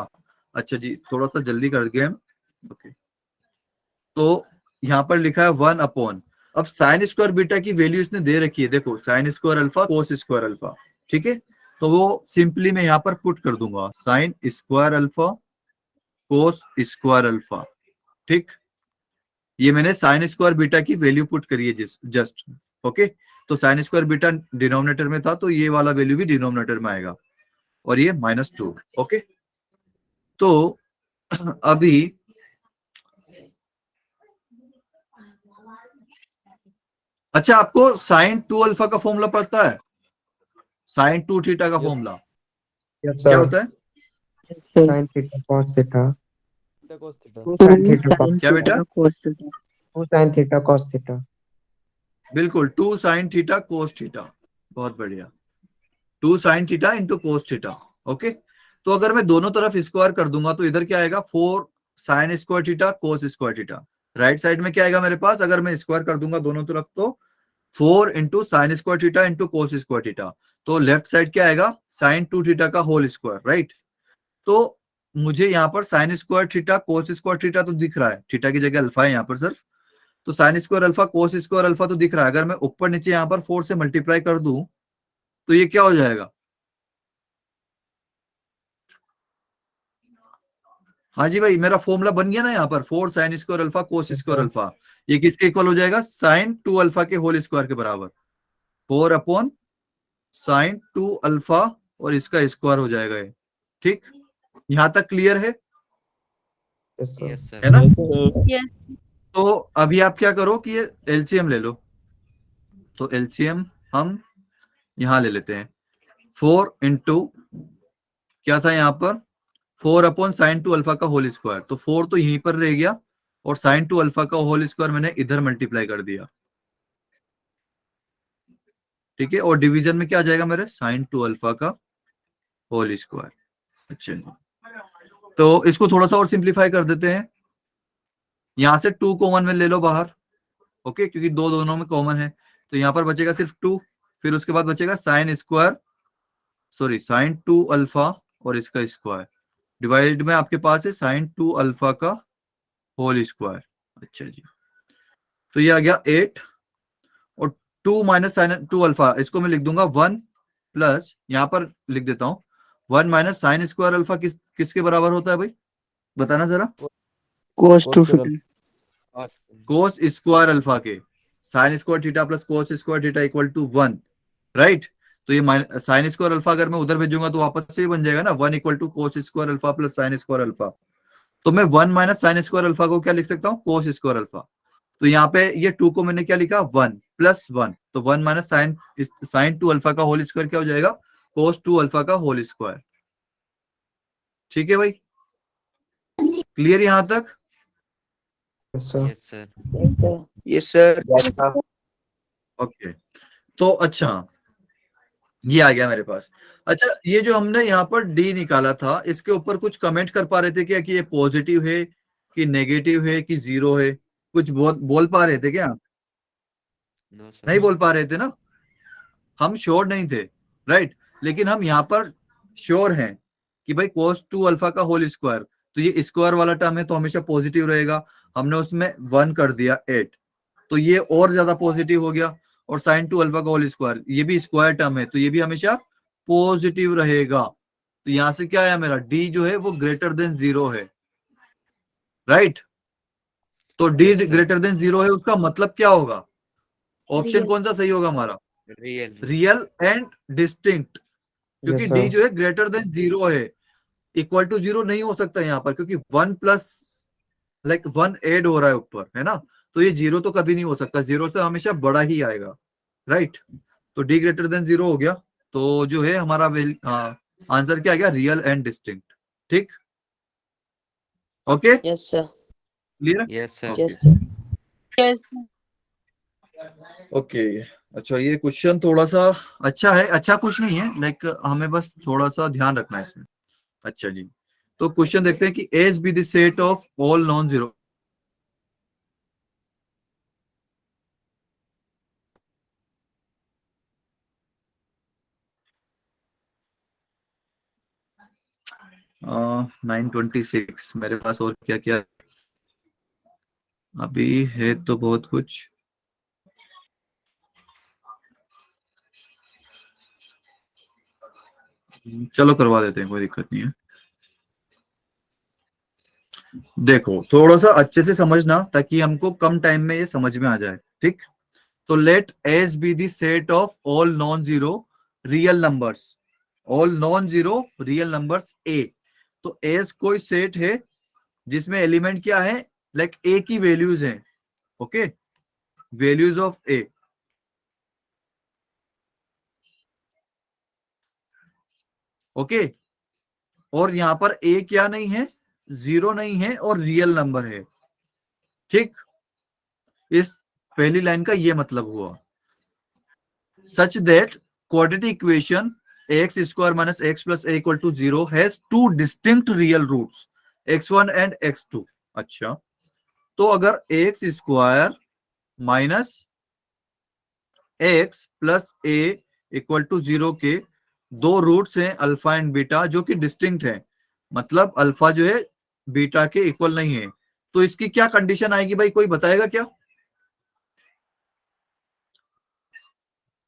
अच्छा जी, थोड़ा सा जल्दी कर गए हम। ओके, तो यहाँ पर लिखा है 1 अपॉन, अब साइन स्क्वायर बीटा की वैल्यू इसने दे रखी है, देखो sign square alpha cos square alpha. ठीक है, तो वो सिंपली मैं यहाँ पर पुट कर दूंगा, sign square alpha cos square alpha. ठीक, ये मैंने साइन स्क्वायर बीटा की वैल्यू पुट करी है जस्ट। ओके, तो साइन स्क्वायर बीटा डिनोमिनेटर में था, तो ये वाला वैल्यू भी डिनोमिनेटर में आएगा, और ये -2। ओके, तो अभी अच्छा, आपको साइन 2 अल्फा का फॉर्मूला पता है, साइन 2 थीटा का फॉर्मूला यस क्या सर होता है, sine theta cos theta theta cos theta. 2 sin theta cos क्या बेटा? cos theta. 2 sin theta cos theta. बिल्कुल 2 साइन थीटा कोस थीटा, बहुत बढ़िया। 2 sine theta into cos theta. Okay, तो अगर मैं दोनों तरफ स्क्वायर कर दूंगा तो इधर क्या आएगा, 4 sign square theta cos square theta. Right side में क्या आएगा मेरे पास, अगर मैं स्क्वायर कर दूंगा दोनों तरफ तो 4 into sine square theta into cos square theta. तो लेफ्ट साइड क्या आएगा, साइन 2 थीटा का होल स्क्वायर। राइट, तो मुझे यहाँ पर sign square theta cos square theta तो दिख रहा है, थीटा की जगह अल्फा है यहाँ पर सिर्फ, तो sign square alpha cos square alpha तो दिख रहा है। अगर मैं ऊपर नीचे यहाँ पर 4 से मल्टीप्लाई कर दूं तो ये क्या हो जाएगा, हाँ जी भाई मेरा फॉर्मूला बन गया ना यहाँ पर, 4 sign square alpha cos square alpha, ये किसके इक्वल हो जाएगा, साइन 2 अल्फा के होल स्क्वायर के बराबर, 4 अपॉन साइन 2 अल्फा और इसका स्क्वायर हो जाएगा ये। ठीक, यहां तक क्लियर है? Yes, sir. Yes, sir. है ना? Yes. तो अभी आप क्या करो कि ये एलसीएम ले लो, तो एलसीएम हम यहां ले लेते हैं, 4 इंटू क्या था यहाँ पर, 4 अपॉन साइन 2 अल्फा का होल स्क्वायर, तो 4 तो यहीं पर रह गया और साइन 2 अल्फा का होल स्क्वायर मैंने इधर मल्टीप्लाई कर दिया। ठीक है, और डिवीजन में क्या आ जाएगा मेरे, साइन 2 अल्फा का होल स्क्वायर। अच्छा, तो इसको थोड़ा सा और सिंप्लीफाई कर देते हैं, यहां से 2 कॉमन में ले लो बाहर। ओके, क्योंकि दो दोनों में कॉमन है, तो यहां पर बचेगा सिर्फ 2, फिर उसके बाद बचेगा sine square, sorry sine 2 alpha और इसका स्क्वायर, डिवाइड में आपके पास है साइन 2 अल्फा का होल स्क्वायर। अच्छा जी, तो ये आ गया 8 और 2 माइनस साइन 2 अल्फा, इसको मैं लिख दूंगा 1 प्लस, यहां पर लिख देता हूं 1 माइनस साइन स्क्वायर अल्फा किसके बराबर होता है भाई, बताना जरा, cos 2 square theta. cos cos square alpha के, sine square theta plus cos square theta equal to 1। Right, तो ये साइन स्क्वायर अल्फा अगर मैं उधर भेजूंगा तो वापस से ही बन जाएगा ना, 1 equal to cos square alpha plus sine square alpha. तो मैं 1 माइनस साइन स्क्वायर अल्फा को क्या लिख सकता हूँ, कोस स्क्वायर अल्फा। तो यहाँ पे ये 2 को मैंने क्या लिखा, 1 प्लस 1, तो 1 माइनस साइन 2 अल्फा का होल स्क्वायर क्या हो जाएगा, कोस 2 अल्फा का होल स्क्वायर। ठीक है भाई, क्लियर यहां तक? Yes, sir. Yes, sir. Yes, sir. Yes, sir. Okay, तो अच्छा ये आ गया मेरे पास। अच्छा, ये जो हमने यहाँ पर डी निकाला था, इसके ऊपर कुछ कमेंट कर पा रहे थे क्या कि ये पॉजिटिव है कि नेगेटिव है कि जीरो है, कुछ बोल पा रहे थे क्या? No, sir. नहीं बोल पा रहे थे ना, हम श्योर नहीं थे। राइट, लेकिन हम यहाँ पर श्योर हैं कि भाई cos 2 अल्फा का होल स्क्वायर, तो ये स्क्वायर वाला टर्म है तो हमेशा पॉजिटिव रहेगा, हमने उसमें 1 कर दिया 8, तो ये और ज्यादा पॉजिटिव हो गया। और साइन 2 अल्फा का होल स्क्वायर, ये भी स्क्वायर टर्म है तो ये भी हमेशा पॉजिटिव रहेगा। तो यहां से क्या आया मेरा, डी जो है वो ग्रेटर देन 0 है। राइट, तो D Yes, sir. Greater than 0 है, उसका मतलब क्या होगा, ऑप्शन Real. कौन सा सही होगा हमारा, Real. रियल एंड डिस्टिंक्ट, क्योंकि Yes, डी sir. जो है ग्रेटर देन 0 है, इक्वल टू 0 नहीं हो सकता यहाँ पर, क्योंकि 1 प्लस लाइक 1 ऐड हो रहा है ऊपर, है ना, तो ये 0 तो कभी नहीं हो सकता, 0 से हमेशा बड़ा ही आएगा। राइट, तो डी ग्रेटर देन 0 हो गया, तो जो है हमारा आंसर क्या आ गया, रियल एंड डिस्टिंक्ट। ठीक, okay Yes, sir. Clear? Yes, sir. Yes, sir. Yes. Okay, अच्छा ये क्वेश्चन थोड़ा सा अच्छा है, अच्छा कुछ नहीं है, लाइक हमें बस थोड़ा सा ध्यान रखना है इसमें। अच्छा जी, तो क्वेश्चन देखते हैं कि S be the set of all non zero, uh, 926 मेरे पास और क्या क्या अभी है तो बहुत कुछ। चलो करवा देते हैं, कोई दिक्कत नहीं है। देखो थोड़ा सा अच्छे से समझना ताकि हमको कम टाइम में ये समझ में आ जाए। ठीक, तो let S be the set of all non zero real numbers, all non zero real numbers a. तो एस कोई सेट है जिसमें एलिमेंट क्या है, लाइक ए की वैल्यूज हैं। Okay, values of A. Okay, और यहां पर ए क्या नहीं है, जीरो नहीं है और रियल नंबर है। ठीक, इस पहली लाइन का ये मतलब हुआ। Such that quadratic equation x square minus x plus A equal to zero has two distinct real roots x1 and x2। अच्छा, तो अगर x square minus x plus A equal to zero के दो रूट्स हैं अल्फा एंड बीटा जो कि डिस्टिंक्ट है, मतलब अल्फा जो है बीटा के इक्वल नहीं है, तो इसकी क्या कंडीशन आएगी भाई, कोई बताएगा क्या?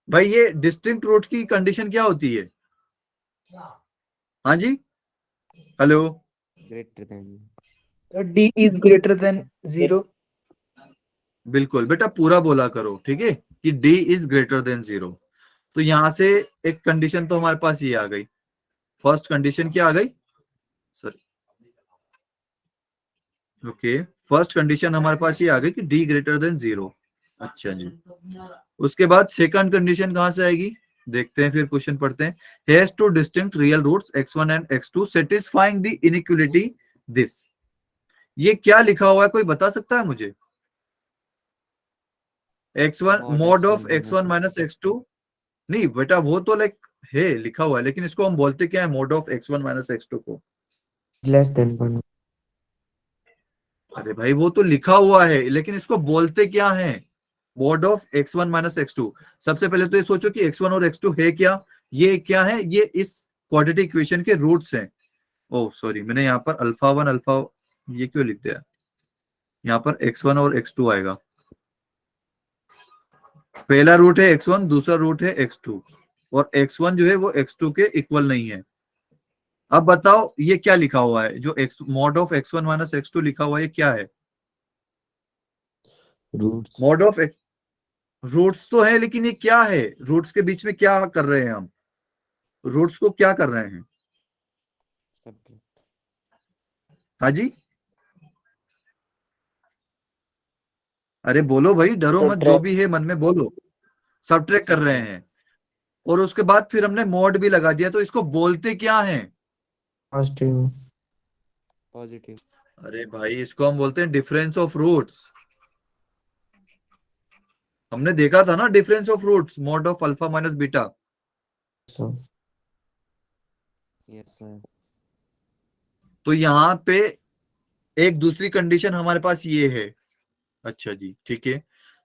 भाई ये डिस्टिंक्ट रूट की कंडीशन क्या होती है? हाँ जी, hello. Greater than. D is greater than 0. बिल्कुल बेटा, पूरा बोला करो, ठीक है, कि d is greater than zero. तो यहां से एक कंडीशन तो हमारे पास ये आ गई। फर्स्ट कंडीशन क्या आ गई? सॉरी, ओके, फर्स्ट कंडीशन हमारे पास ये आ गई कि d ग्रेटर देन जीरो। अच्छा जी, उसके बाद सेकंड कंडीशन कहां से आएगी? देखते हैं, फिर क्वेश्चन पढ़ते हैं। Has two distinct real roots x1 and x2 satisfying the inequality this. ये क्या लिखा हुआ है, कोई बता सकता है मुझे? x1 mod of x1 minus x2। नहीं बेटा, वो तो लाइक है लिखा हुआ है, लेकिन इसको हम बोलते क्या है mode of x1 minus x2 को? Less than 1। अरे भाई वो तो लिखा हुआ है, लेकिन इसको बोलते क्या है? Mode of x1 minus x2। सबसे पहले तो ये सोचो कि x1 और x2 है क्या? ये क्या है? ये इस क्वाड्रेटिक इक्वेशन के रूट्स हैं। ओह सॉरी, मैंने यहाँ पर अल्फा वन अल्फा ये क्यों लिख दिया? यहाँ पर x1 और x2 आएगा। पहला रूट है x1, दूसरा रूट है x2, और x1 जो है वो x2 के इक्वल नहीं है। अब बताओ ये क्या लिखा हुआ है? जो x mod of x1 minus x2 लिखा हुआ है, ये क्या है? रूट्स। मॉड ऑफ रूट्स तो है, लेकिन ये क्या है? रूट्स के बीच में क्या कर रहे हैं हम? रूट्स को क्या कर रहे हैं? हाँ जी, अरे बोलो भाई, डरो मत, जो भी है मन में बोलो। सबट्रैक्ट कर रहे हैं, और उसके बाद फिर हमने मॉड भी लगा दिया, तो इसको बोलते क्या है? पॉजिटिव। पॉजिटिव। अरे भाई इसको हम बोलते हैं डिफरेंस ऑफ रूट्स। हमने देखा था ना difference of roots, mod of alpha minus beta. Yes sir. तो यहाँ पे एक दूसरी कंडीशन हमारे पास ये है। अच्छा जी, ठीक है,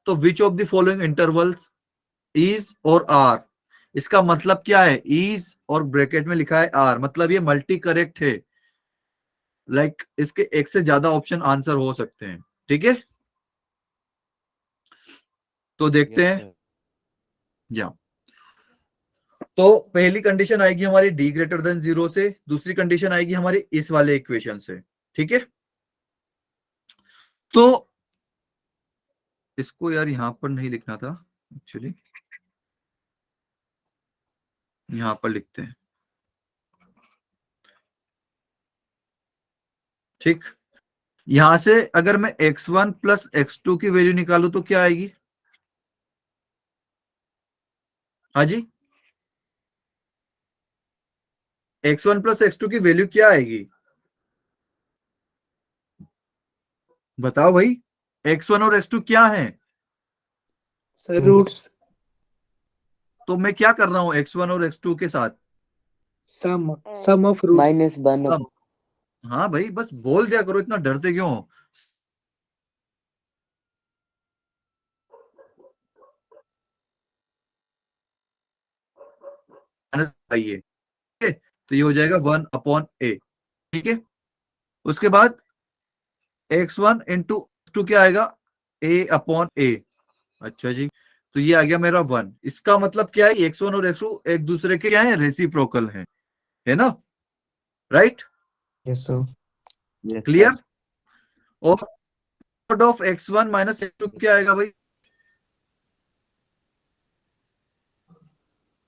तो which of the following intervals is और आर, इसका मतलब क्या है? इज और ब्रैकेट में लिखा है आर, मतलब ये मल्टी करेक्ट है। लाइक इसके एक से ज्यादा ऑप्शन आंसर हो सकते हैं, ठीक है। तो देखते हैं, या तो पहली कंडीशन आएगी हमारी d ग्रेटर देन जीरो से, दूसरी कंडीशन आएगी हमारी इस वाले इक्वेशन से, ठीक है। तो इसको यार यहां पर नहीं लिखना था एक्चुअली, यहां पर लिखते हैं, ठीक। यहां से अगर मैं x1 प्लस x2 की वैल्यू निकालू तो क्या आएगी? हाँ जी, x1 प्लस x2 की वैल्यू क्या आएगी? बताओ भाई, x1 और x2 क्या है? So roots तो मैं क्या कर रहा हूं x1 और x2 के साथ? sum of roots. -1। अब हाँ भाई, बस बोल दिया करो, इतना डरते क्यों हो? आइए, ठीक है, तो ये हो जाएगा 1/a, ठीक है। उसके बाद x1 इंटू टू क्या आएगा? a/a। अच्छा जी, तो ये आ गया मेरा 1। इसका मतलब क्या है? x1 और x2 एक दूसरे के क्या है? रेसिप्रोकल है ना, राइट? Yes sir. क्लियर? और mod of x1 minus x2 क्या आएगा भाई?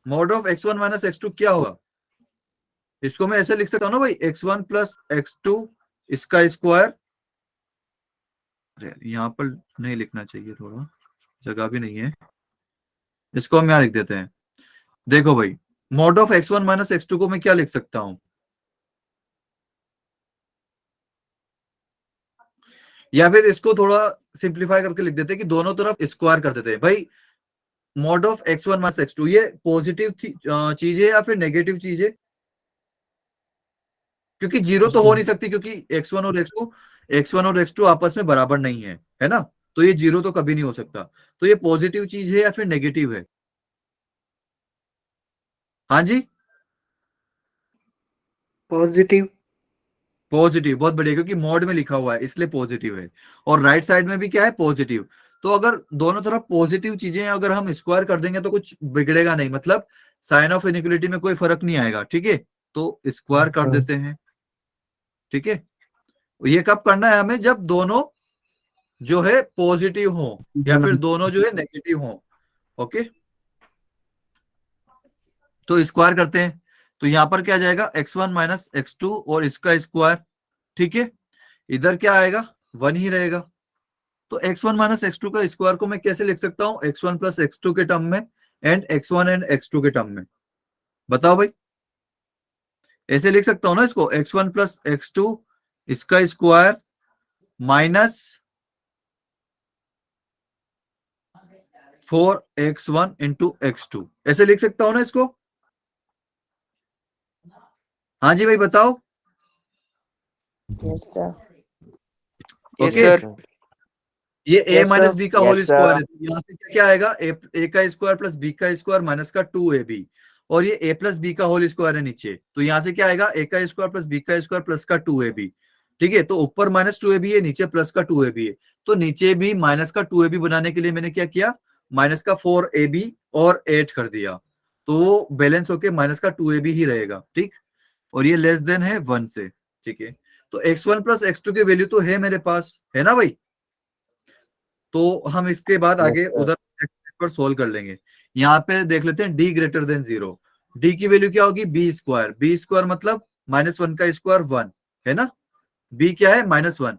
Mod of x1 minus x2 क्या होगा? इसको मैं ऐसे लिख सकता हूँ ना भाई, x1 प्लस x2 इसका स्क्वायर। यहाँ पर नहीं लिखना चाहिए, थोड़ा जगह भी नहीं है, इसको हम यहाँ लिख देते हैं। देखो भाई, mod of x1 minus x2 को मैं क्या लिख सकता हूँ? या फिर इसको थोड़ा सिंप्लीफाई करके लिख देते हैं कि दोनों तरफ स्क्वायर कर देते हैं भाई। Mod of x1 minus x2 ये पॉजिटिव चीज है या फिर नेगेटिव चीज है? क्योंकि जीरो तो हो नहीं सकती, क्योंकि x1 और x2 आपस में बराबर नहीं है ना, तो ये जीरो तो कभी नहीं हो सकता। तो ये पॉजिटिव चीज है या फिर नेगेटिव है? हाँ जी, पॉजिटिव। पॉजिटिव, बहुत बढ़िया, क्योंकि मॉड में लिखा हुआ है इसलिए पॉजिटिव है। और राइट साइड में भी क्या है, पॉजिटिव। तो अगर दोनों तरफ पॉजिटिव चीजें अगर हम स्क्वायर कर देंगे तो कुछ बिगड़ेगा नहीं, मतलब साइन ऑफ इनइक्वालिटी में कोई फर्क नहीं आएगा। ठीक है, तो स्क्वायर कर हाँ। देते हैं। ठीक है, ये कब करना है हमें? जब दोनों जो है पॉजिटिव हो या फिर दोनों जो है नेगेटिव हो। ओके, तो स्क्वायर करते हैं। तो यहां पर क्या जाएगा, x1 माइनस x2 और इसका स्क्वायर। ठीक है, इधर क्या आएगा, 1 ही रहेगा। तो x1 माइनस x2 का स्क्वायर को मैं कैसे लिख सकता हूं, x1 प्लस x2 के टर्म में एंड x1 एंड x2 के टर्म में? बताओ भाई, ऐसे लिख सकता हूं ना इसको, x1 प्लस x2 इसका square minus 4x1 into x2, ऐसे लिख सकता हूं ना इसको? हाँ जी भाई बताओ। Yes, sir. Yes okay, sir. ये a Yes, minus sir. B का Yes, होल स्क्वायर है, sir. तो यहाँ से क्या क्या आएगा, a का स्क्वायर प्लस b का स्क्वायर माइनस का 2ab, और ये a प्लस बी का होल स्क्वायर है नीचे, तो यहाँ से क्या आएगा, a का स्क्वायर प्लस b का स्क्वायर प्लस का 2ab। ठीक है, तो ऊपर माइनस 2ab है, नीचे प्लस का 2ab है, तो नीचे भी माइनस का 2ab बनाने के लिए मैंने क्या किया, माइनस का 4ab और 8 कर दिया, तो वो बैलेंस होके माइनस का 2ab ही रहेगा। ठीक, और ये लेस देन है 1 से। ठीक है, तो x1 प्लस x2 की वैल्यू तो है मेरे पास, है ना भाई? तो हम इसके बाद Yes, आगे sir. उधर पर सोल्व कर लेंगे। यहाँ पे देख लेते हैं d ग्रेटर देन 0। d की वैल्यू क्या होगी, b स्क्वायर मतलब -1 का स्क्वायर 1 है ना, b क्या है -1।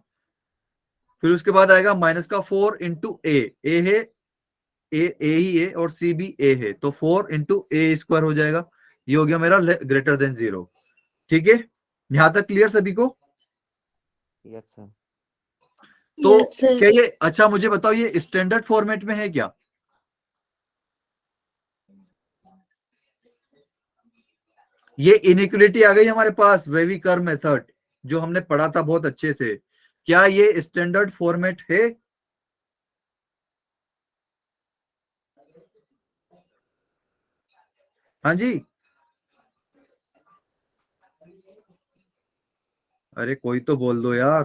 फिर उसके बाद आएगा माइनस का 4 इंटू ए है, ए ही है और c भी a है, तो 4 इंटू ए स्क्वायर हो जाएगा। ये हो गया मेरा ग्रेटर देन 0। ठीक है, यहां तक क्लियर सभी को? Yes, sir. तो Yes, sir. क्या ये, अच्छा मुझे बताओ, ये स्टैंडर्ड फॉर्मेट में है क्या? ये इनइक्वालिटी आ गई हमारे पास, वेवी कर्व मेथड जो हमने पढ़ा था बहुत अच्छे से, क्या ये स्टैंडर्ड फॉर्मेट है? हाँ जी, अरे कोई तो बोल दो यार,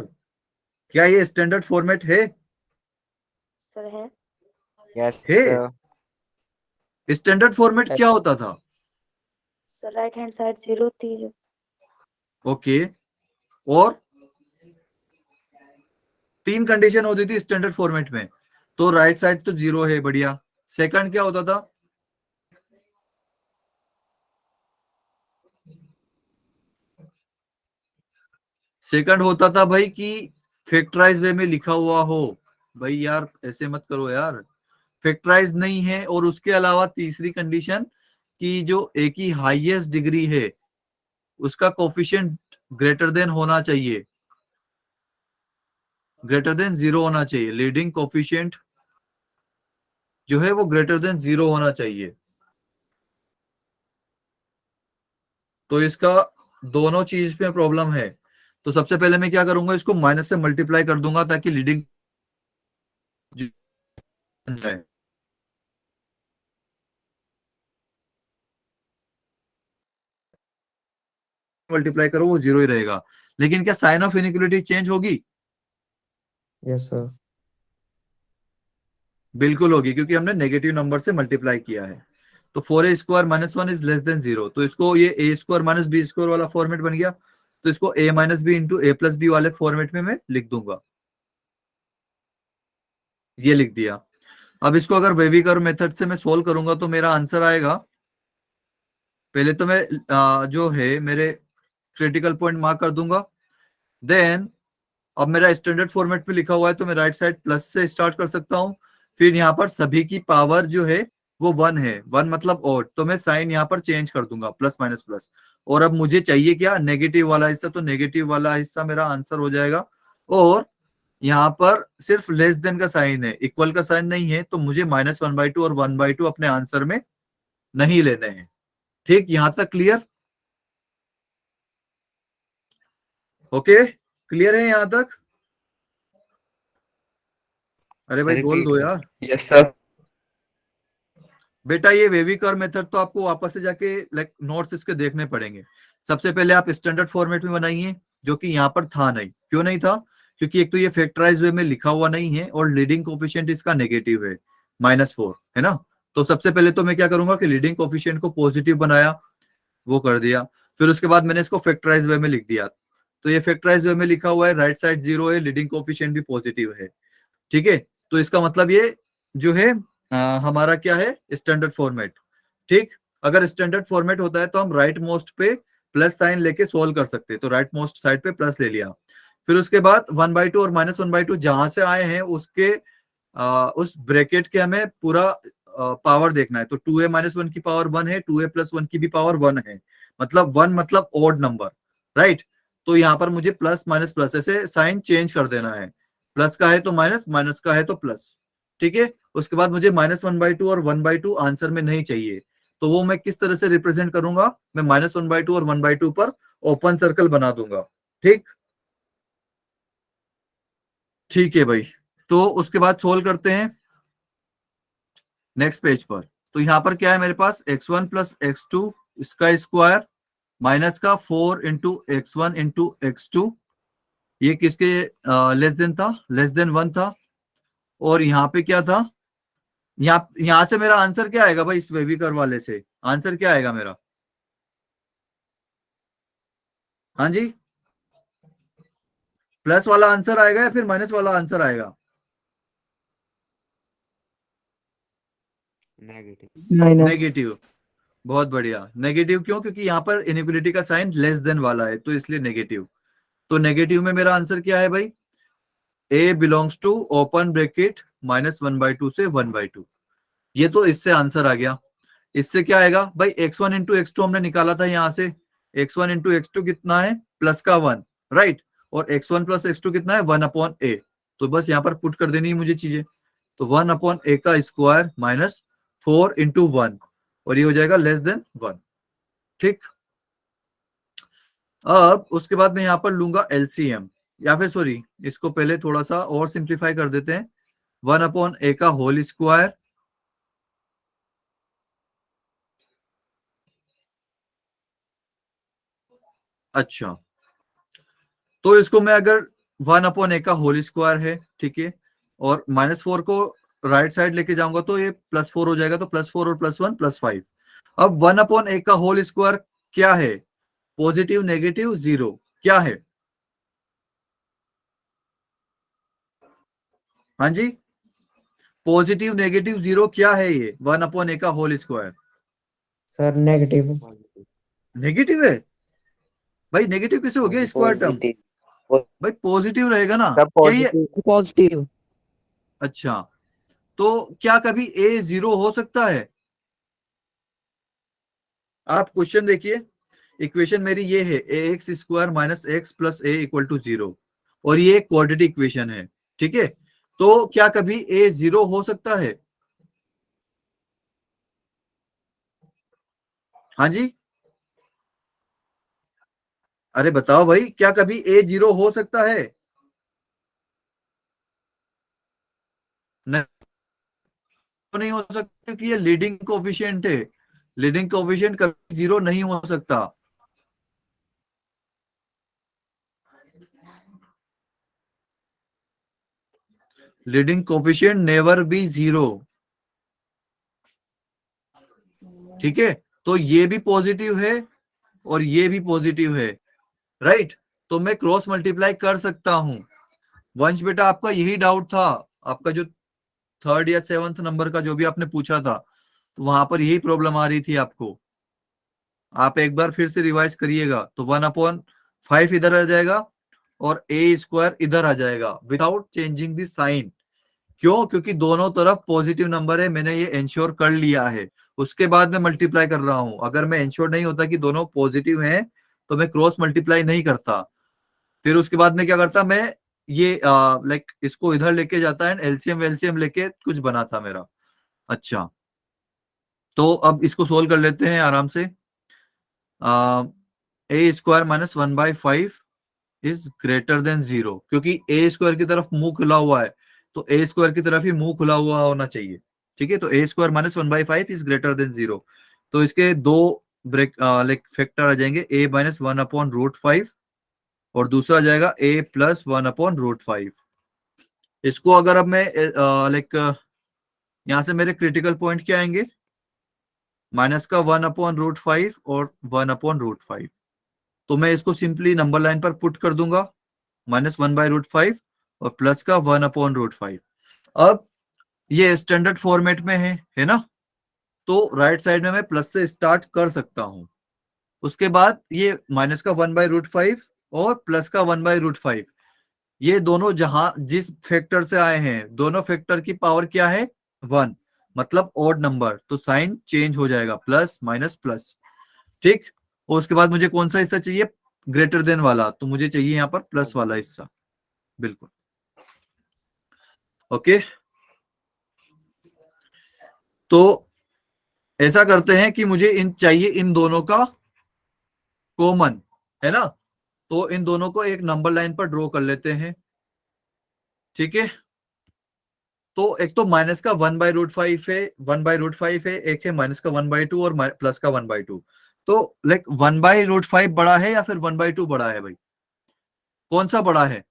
क्या ये स्टैंडर्ड फॉर्मेट है? सर है। Yes, है, sir. स्टैंडर्ड फॉर्मेट क्या होता था? सर राइट हैंड साइड 0 थी। ओके, और 3 कंडीशन होती थी स्टैंडर्ड फॉर्मेट में, तो राइट साइड तो 0 है, बढ़िया। सेकंड क्या होता था? सेकंड होता था भाई कि फैक्टराइज वे में लिखा हुआ हो। भाई यार ऐसे मत करो यार, फैक्टराइज नहीं है। और उसके अलावा तीसरी कंडीशन कि जो ए की हाईएस्ट डिग्री है उसका कोफिशिएंट ग्रेटर देन होना चाहिए, ग्रेटर देन 0 होना चाहिए, लीडिंग कोफिशिएंट जो है वो ग्रेटर देन 0 होना चाहिए। तो इसका दोनों चीज में प्रॉब्लम है। तो सबसे पहले मैं क्या करूंगा, इसको माइनस से मल्टीप्लाई कर दूंगा ताकि लीडिंग जाए। मल्टीप्लाई करो वो 0 ही रहेगा, लेकिन क्या साइन ऑफ इनइक्वालिटी चेंज होगी? Yes, sir. बिल्कुल होगी, क्योंकि हमने नेगेटिव नंबर से मल्टीप्लाई किया है। तो 4a square minus 1 is less than 0, तो इसको ये a square minus B square वाला फॉर्मेट बन गया, तो इसको a minus B into A plus B वाले फॉर्मेट में मैं लिख दूंगा। ये लिख दिया। अब इसको अगर वेवी कर्व मेथड से मैं सोल्व करूंगा तो मेरा आंसर आएगा, पहले तो मैं जो है मेरे क्रिटिकल पॉइंट मार्क कर दूंगा। देन अब मेरा स्टैंडर्ड फॉर्मेट पे लिखा हुआ है तो मैं राइट साइड प्लस से स्टार्ट कर सकता हूँ। फिर यहाँ पर सभी की पावर जो है वो 1 है, 1 मतलब ऑड, तो मैं साइन यहाँ पर चेंज कर दूंगा, प्लस माइनस प्लस। और अब मुझे चाहिए क्या, नेगेटिव वाला हिस्सा, तो नेगेटिव वाला हिस्सा मेरा आंसर हो जाएगा। और यहाँ पर सिर्फ लेस देन का साइन है, इक्वल का साइन नहीं है, तो मुझे -1/2 और 1/2 अपने आंसर में नहीं लेने हैं। ठीक, यहां तक क्लियर? ओके, क्लियर है यहां तक? अरे भाई बोल दो यार। Yes sir. बेटा ये वेविकर मेथड तो आपको वापस से जाके लाइक नोट्स इसके देखने पड़ेंगे। सबसे पहले आप स्टैंडर्ड फॉर्मेट में बनाइए, जो कि यहाँ पर था नहीं। क्यों नहीं था? क्योंकि एक तो ये फैक्टराइज वे में लिखा हुआ नहीं है और लीडिंग कोफिशिएंट इसका नेगेटिव है, -4 है ना। तो सबसे पहले तो मैं क्या करूंगा कि लीडिंग कोफिशिएंट को पॉजिटिव बनाया, वो कर दिया। फिर उसके बाद मैंने इसको फैक्टराइज वे में लिख दिया। तो ये फैक्टराइज वे में लिखा हुआ है, राइट साइड 0 है, लीडिंग कोफिशिएंट भी पॉजिटिव है। ठीक है, तो इसका मतलब ये जो है हमारा क्या है, स्टैंडर्ड फॉर्मेट। ठीक, अगर स्टैंडर्ड फॉर्मेट होता है तो हम राइट मोस्ट पे प्लस साइन लेके सोल्व कर सकते हैं, तो राइट मोस्ट साइड पे प्लस ले लिया। फिर उसके बाद 1/2 और -1/2 जहां से आए हैं उसके उस ब्रैकेट के हमें पूरा पावर देखना है। तो 2a - 1 की पावर 1 है, 2a + 1 की भी पावर 1 है, मतलब 1 मतलब ऑड नंबर, राइट। तो यहाँ पर मुझे प्लस माइनस प्लस ऐसे साइन चेंज कर देना है, प्लस का है तो माइनस, माइनस का है तो प्लस। ठीक है, उसके बाद मुझे -1/2 और 1/2 आंसर में नहीं चाहिए, तो वो मैं किस तरह से रिप्रेजेंट करूंगा, मैं -1/2 और 1/2 पर ओपन सर्कल बना दूंगा। ठीक, ठीक है भाई। तो उसके बाद सोल्व करते हैं नेक्स्ट पेज पर। तो यहाँ पर क्या है मेरे पास, x1 + x2 इसका स्क्वायर माइनस का 4 × x1 × x2, ये किसके लेस देन था, लेस देन 1 था। और यहाँ पे क्या था, यहाँ से मेरा आंसर क्या आएगा भाई, इस वेविकर वाले से आंसर क्या आएगा मेरा? हाँ जी, प्लस वाला आंसर आएगा या फिर माइनस वाला आंसर आएगा? नेगेटिव। माइनस। नेगेटिव। बहुत बढ़िया, नेगेटिव क्यों? क्योंकि यहाँ पर इनइक्वालिटी का साइन लेस देन वाला है, तो इसलिए नेगेटिव। तो नेगेटिव में मेरा आंसर क्या है भाई, a belongs to open bracket -1/2 से 1/2। ये तो इससे आंसर आ गया। इससे क्या आएगा भाई, x1 × x2 हमने निकाला था यहाँ से, x1 × x2 कितना है, प्लस का 1, राइट। और x1 + x2 कितना है, 1/a। तो बस यहाँ पर पुट कर देनी है मुझे चीजें। तो 1/a का स्क्वायर -4 × 1, और ये हो जाएगा लेस देन 1। ठीक, अब उसके बाद मैं यहाँ पर लूंगा एलसीएम, या फिर सॉरी, इसको पहले थोड़ा सा और सिंप्लीफाई कर देते हैं। 1/a का होल स्क्वायर, अच्छा, तो इसको मैं अगर 1/a का होल स्क्वायर है, ठीक है, और -4 को राइट साइड लेके जाऊंगा तो ये +4 हो जाएगा, तो +4 और +1 +5। अब 1/a का होल स्क्वायर क्या है, पॉजिटिव, नेगेटिव, जीरो, क्या है? हाँ जी, पॉजिटिव, नेगेटिव, जीरो क्या है ये 1/a का whole square? Sir negative. Positive. Negative है भाई, नेगेटिव कैसे हो गया स्क्वायर टर्म? भाई पॉजिटिव रहेगा ना, सब क्या ये? पॉजिटिव। पॉजिटिव। अच्छा, तो क्या कभी a 0 हो सकता है? आप क्वेश्चन देखिए, इक्वेशन मेरी ये है, ax² - x + a = 0, और ये एक क्वाड्रेटिक इक्वेशन है। ठीक है, तो क्या कभी a 0 हो सकता है? हाँ जी, अरे बताओ भाई, क्या कभी a 0 हो सकता है? नहीं, नहीं हो सकता, क्योंकि ये लीडिंग कोफिशिएंट है। लीडिंग कोफिशिएंट कभी 0 नहीं हो सकता। Leading coefficient never be 0। ठीक है, तो ये भी पॉजिटिव है और ये भी पॉजिटिव है, राइट। तो मैं क्रॉस मल्टीप्लाई कर सकता हूं। वंश बेटा, आपका यही डाउट था, आपका जो 3rd या 7th नंबर का जो भी आपने पूछा था, तो वहां पर यही प्रॉब्लम आ रही थी आपको। आप एक बार फिर से रिवाइज करिएगा, तो 1/5 इधर आ जाएगा और a² इधर आ जाएगा विदाउट चेंजिंग द साइन। क्यों? क्योंकि दोनों तरफ पॉजिटिव नंबर है, मैंने ये इंश्योर कर लिया है, उसके बाद मैं मल्टीप्लाई कर रहा हूं। अगर मैं इंश्योर नहीं होता कि दोनों पॉजिटिव हैं, तो मैं क्रॉस मल्टीप्लाई नहीं करता। फिर उसके बाद में क्या करता, मैं ये लाइक इसको इधर लेके जाता है, एलसीएम वेलसीएम लेके कुछ बना था मेरा। अच्छा, तो अब इसको सोल्व कर लेते हैं आराम से। A square minus 1/5 is greater than 0, क्योंकि ए स्क्वायर की तरफ मुंह खुला हुआ है, तो ए स्क्वायर की तरफ ही मुंह खुला हुआ होना चाहिए। ठीक है, तो a square minus 1/5 is greater than 0। तो इसके दो ब्रेक लाइक फैक्टर आ जाएंगे, ए माइनस 1/√5 और दूसरा जाएगा ए प्लस 1/√5। इसको अगर अब मैं लाइक यहां से मेरे क्रिटिकल पॉइंट क्या आएंगे, माइनस का 1/√5 और 1/√5। तो मैं इसको सिंपली नंबर लाइन पर पुट कर दूंगा, -1/√5 और प्लस का 1/√5। अब ये स्टैंडर्ड फॉर्मेट में है ना, तो राइट साइड में मैं प्लस से स्टार्ट कर सकता हूं। उसके बाद ये माइनस का 1/√5 और प्लस का 1/√5, ये दोनों जहां जिस फैक्टर से आए हैं, दोनों फैक्टर की पावर क्या है, 1, मतलब ऑड नंबर, तो साइन चेंज हो जाएगा, प्लस माइनस प्लस। ठीक, और उसके बाद मुझे कौन सा हिस्सा चाहिए, ग्रेटर देन वाला, तो मुझे चाहिए यहाँ पर प्लस वाला हिस्सा। बिल्कुल ओके। तो ऐसा करते हैं कि मुझे इन चाहिए इन दोनों का कॉमन, है ना, तो इन दोनों को एक नंबर लाइन पर ड्रॉ कर लेते हैं। ठीक है, तो एक तो माइनस का 1/√5 है, 1/√5 है, एक है माइनस का 1/2 और प्लस का 1/2। तो लाइक 1/√5 बड़ा है या फिर 1/2 बड़ा है भाई, कौन सा बड़ा है?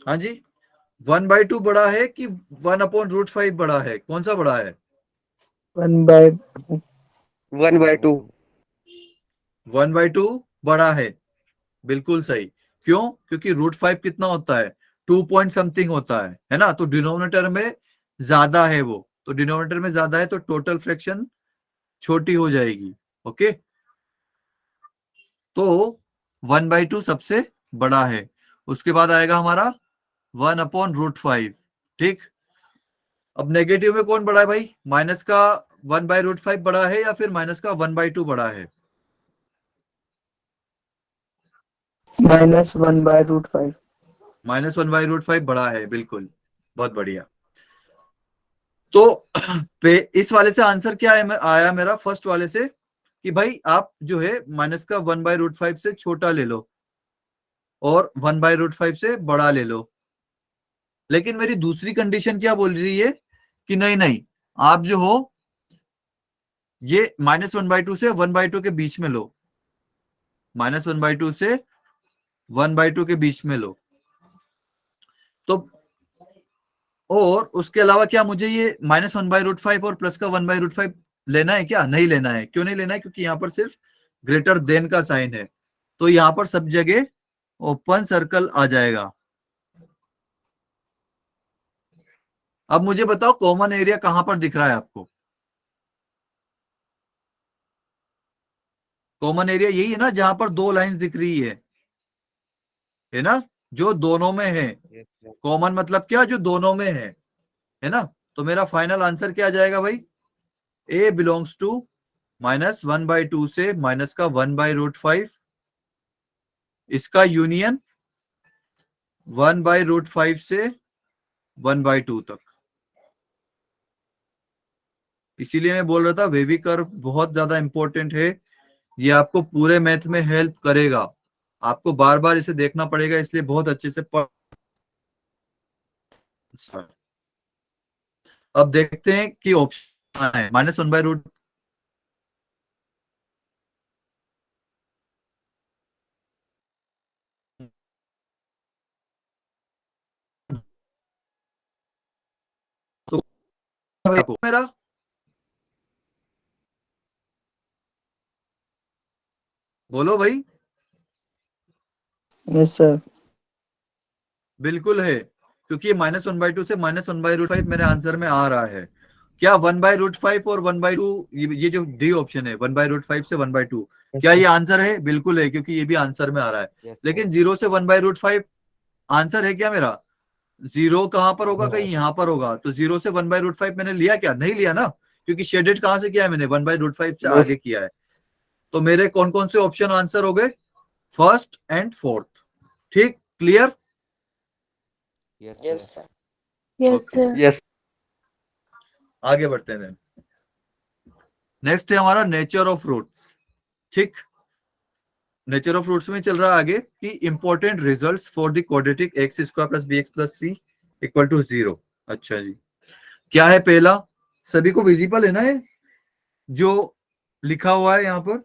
हाँ जी, 1/2 बड़ा है कि 1/√5 बड़ा है, कौन सा बड़ा है? 1/2. 1/2. 1/2 बड़ा है, बिल्कुल सही। क्यों? क्योंकि √5 कितना होता है, 2 पॉइंट समथिंग होता है ना, तो डिनोमिनेटर में ज्यादा है वो, तो डिनोमिनेटर में ज्यादा है तो टोटल फ्रैक्शन छोटी हो जाएगी। ओके, तो 1/2 सबसे बड़ा है। उसके बाद आएगा हमारा 1/√5। ठीक, अब नेगेटिव में कौन बड़ा है भाई, माइनस का 1/√5 बड़ा है या फिर माइनस का 1/2 बड़ा है? -1/√5. -1/√5 बड़ा है, बिल्कुल, बहुत बढ़िया। तो इस वाले से आंसर क्या आया मेरा, फर्स्ट वाले से, कि भाई आप जो है माइनस का 1/√5 से छोटा ले लो और 1/√5 से बड़ा ले लो। लेकिन मेरी दूसरी कंडीशन क्या बोल रही है कि नहीं नहीं, आप जो हो ये -1/2 से 1/2 के बीच में लो, -1/2 से 1/2 के बीच में लो। तो और उसके अलावा क्या मुझे ये -1/√5 और प्लस का 1/√5 लेना है क्या? नहीं लेना है। क्यों नहीं लेना है? क्योंकि यहाँ पर सिर्फ ग्रेटर देन का साइन है, तो यहाँ पर सब जगह ओपन सर्कल आ जाएगा। अब मुझे बताओ कॉमन एरिया कहां पर दिख रहा है आपको? कॉमन एरिया यही है ना, जहां पर दो लाइंस दिख रही है ना, जो दोनों में है। Yes, sir. कॉमन मतलब क्या, जो दोनों में है ना। तो मेरा फाइनल आंसर क्या आ जाएगा भाई, ए बिलोंग्स टू -1/2 से माइनस का 1/√5, इसका यूनियन 1/√5 से 1/2 तक। इसीलिए मैं बोल रहा था वेवी कर्व बहुत ज्यादा इंपॉर्टेंट है, ये आपको पूरे मैथ में हेल्प करेगा। आपको बार बार इसे देखना पड़ेगा, इसलिए बहुत अच्छे से अब देखते हैं कि ऑप्शन है -1/√, तो मेरा बोलो भाई। Yes, sir. बिल्कुल है, क्योंकि ये -1/2 से -1/√5 मेरे आंसर में आ रहा है। क्या 1/√5 और 1/2, ये जो डी ऑप्शन है 1/√5 से 1/2, क्या ये आंसर है? बिल्कुल है, क्योंकि ये भी आंसर में आ रहा है। Yes, sir. लेकिन 0 से 1/√5 आंसर है क्या मेरा? 0 कहां पर होगा, कहीं यहाँ पर होगा, तो 0 से 1/√5 मैंने लिया क्या? नहीं लिया ना, क्योंकि शेडेड कहां से किया है मैंने, 1/√5 से No. आगे किया है। तो मेरे कौन कौन से ऑप्शन आंसर हो गए, फर्स्ट एंड फोर्थ। ठीक, clear? Yes, Yes, sir. sir. Yes, Okay. sir. Yes. आगे बढ़ते हैं। नेक्स्ट है हमारा नेचर ऑफ रूट्स। ठीक, नेचर ऑफ रूट्स में चल रहा है आगे कि important results for the quadratic x square plus B x plus C equal to 0। अच्छा जी, क्या है पहला? सभी को विजिबल है ना ये जो लिखा हुआ है यहाँ पर?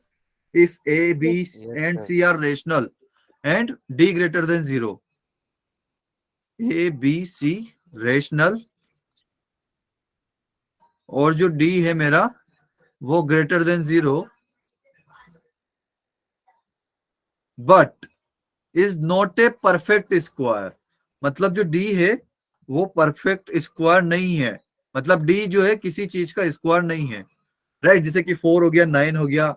If A B Yes, and sir. C are rational and D greater than 0, A B C rational और जो डी है मेरा वो greater than 0, but is not a perfect square. मतलब जो डी है वो परफेक्ट स्क्वायर नहीं है, मतलब डी जो है किसी चीज का स्क्वायर नहीं है, राइट? जैसे कि 4 हो गया, 9 हो गया,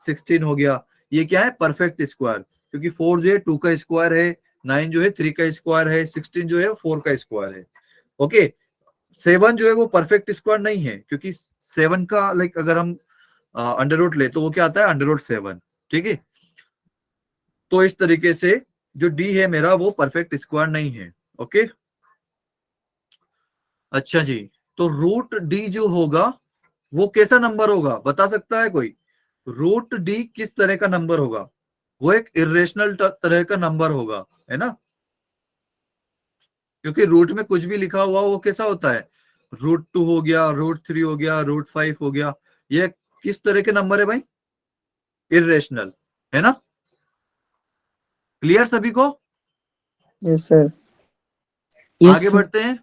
16 हो गया, ये क्या है? Perfect square. क्योंकि 4 जो है 2 का स्क्वायर है, 9 जो है 3 का स्क्वायर है, 16 जो है 4 का स्क्वायर है। ओके, 7 जो है वो परफेक्ट स्क्वायर नहीं है, क्योंकि 7 का लाइक अगर हम अंडर रूट ले तो वो क्या आता है? Under root 7। ठीक है, तो इस तरीके से जो डी है मेरा वो परफेक्ट स्क्वायर नहीं है। ओके, अच्छा जी, तो रूट डी जो होगा वो कैसा नंबर होगा, बता सकता है कोई? रूट डी किस तरह का नंबर होगा? वो एक इरेशनल तरह का नंबर होगा, है ना? क्योंकि रूट में कुछ भी लिखा हुआ वो कैसा होता है? √2 हो गया, √3 हो गया, √5 हो गया, ये किस तरह के नंबर है भाई? इरेशनल, है ना? क्लियर सभी को? Yes, sir. आगे बढ़ते हैं।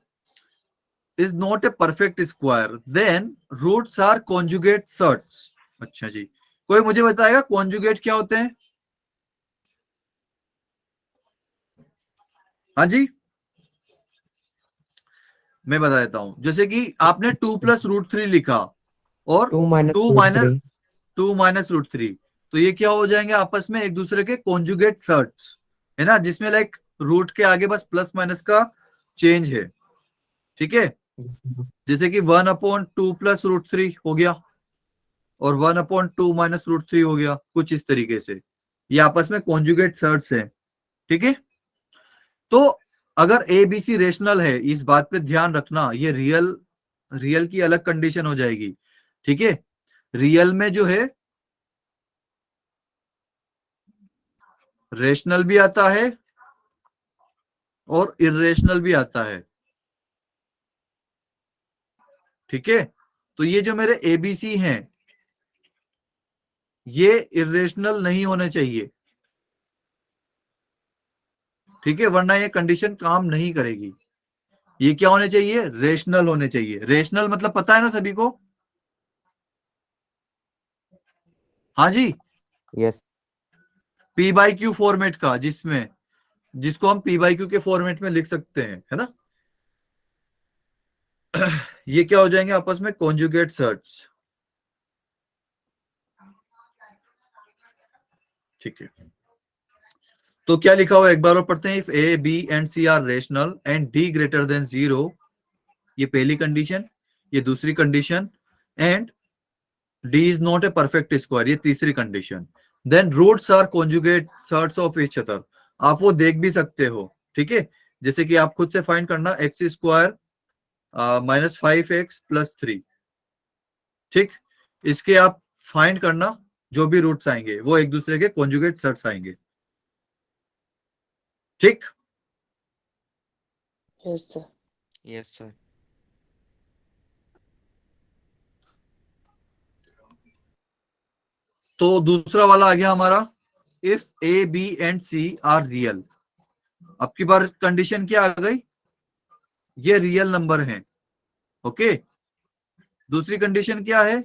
Is not a perfect square, then roots are conjugate surds. अच्छा जी, कोई मुझे बताएगा कॉन्जुगेट क्या होते हैं? हाँ जी, मैं बता देता हूं। जैसे कि आपने 2 + √3 लिखा और 2 minus 2 √3. √3, तो ये क्या हो जाएंगे आपस में? एक दूसरे के कॉन्जुगेट सर्ट्स, है ना? जिसमें लाइक रूट के आगे बस प्लस माइनस का चेंज है। ठीक है, जैसे कि 1/2 + √3 हो गया और 1/2 - √3 हो गया, कुछ इस तरीके से। ये आपस में कॉन्जुगेट सर्ट्स है। ठीक है, तो अगर ए बी सी रेशनल है, इस बात पे ध्यान रखना, ये रियल की अलग कंडीशन हो जाएगी। ठीक है, रियल में जो है रेशनल भी आता है और इरेशनल भी आता है। ठीक है, तो ये जो मेरे एबीसी हैं ये इरेशनल नहीं होने चाहिए। ठीक है, वरना ये कंडीशन काम नहीं करेगी। ये क्या होने चाहिए? रेशनल होने चाहिए। रेशनल मतलब पता है ना सभी को? हाँ जी, Yes. P/Q फॉर्मेट का, जिसको हम P/Q के फॉर्मेट में लिख सकते हैं, है ना? ये क्या हो जाएंगे आपस में? Conjugate surds. ठीक है, तो क्या लिखा हुआ है एक बार और पढ़ते हैं। If A B and C are rational and D greater than 0, ये पहली कंडीशन, ये दूसरी condition, and D is not a perfect square, ये तीसरी condition. Then roots are conjugate surds of each other. आप वो देख भी सकते हो। ठीक है, जैसे कि आप खुद से फाइंड करना, x² - 5x + 3। ठीक, इसके आप फाइंड करना, जो भी रूट्स आएंगे वो एक दूसरे के कॉन्जुगेट सर्ट्स आएंगे। ठीक, Yes, sir. Yes, sir. तो दूसरा वाला आ गया हमारा, if A B and C are real. अब की बार कंडीशन क्या आ गई? ये रियल नंबर है। ओके, दूसरी कंडीशन क्या है?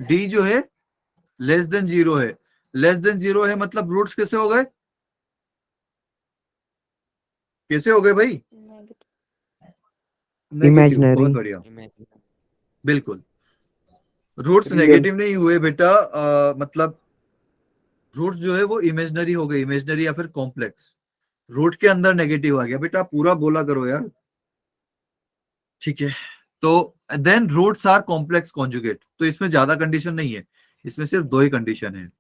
डी जो है लेस देन 0 है। लेस देन 0 है मतलब रूट्स कैसे हो गए? कैसे हो गए भाई? नेगेटिव। Imaginary. बहुत बढ़िया, Imagine. बिल्कुल। Roots Real. नेगेटिव नहीं हुए बेटा, मतलब रूट्स जो है वो इमेजिनरी हो गए, इमेजिनरी या फिर कॉम्प्लेक्स। रूट के अंदर नेगेटिव आ गया बेटा, पूरा बोला करो यार। ठीक है, तो then roots are complex conjugate. तो इसमें ज्यादा कंडीशन नहीं है, इसमें सिर्फ 2 ही कंडीशन है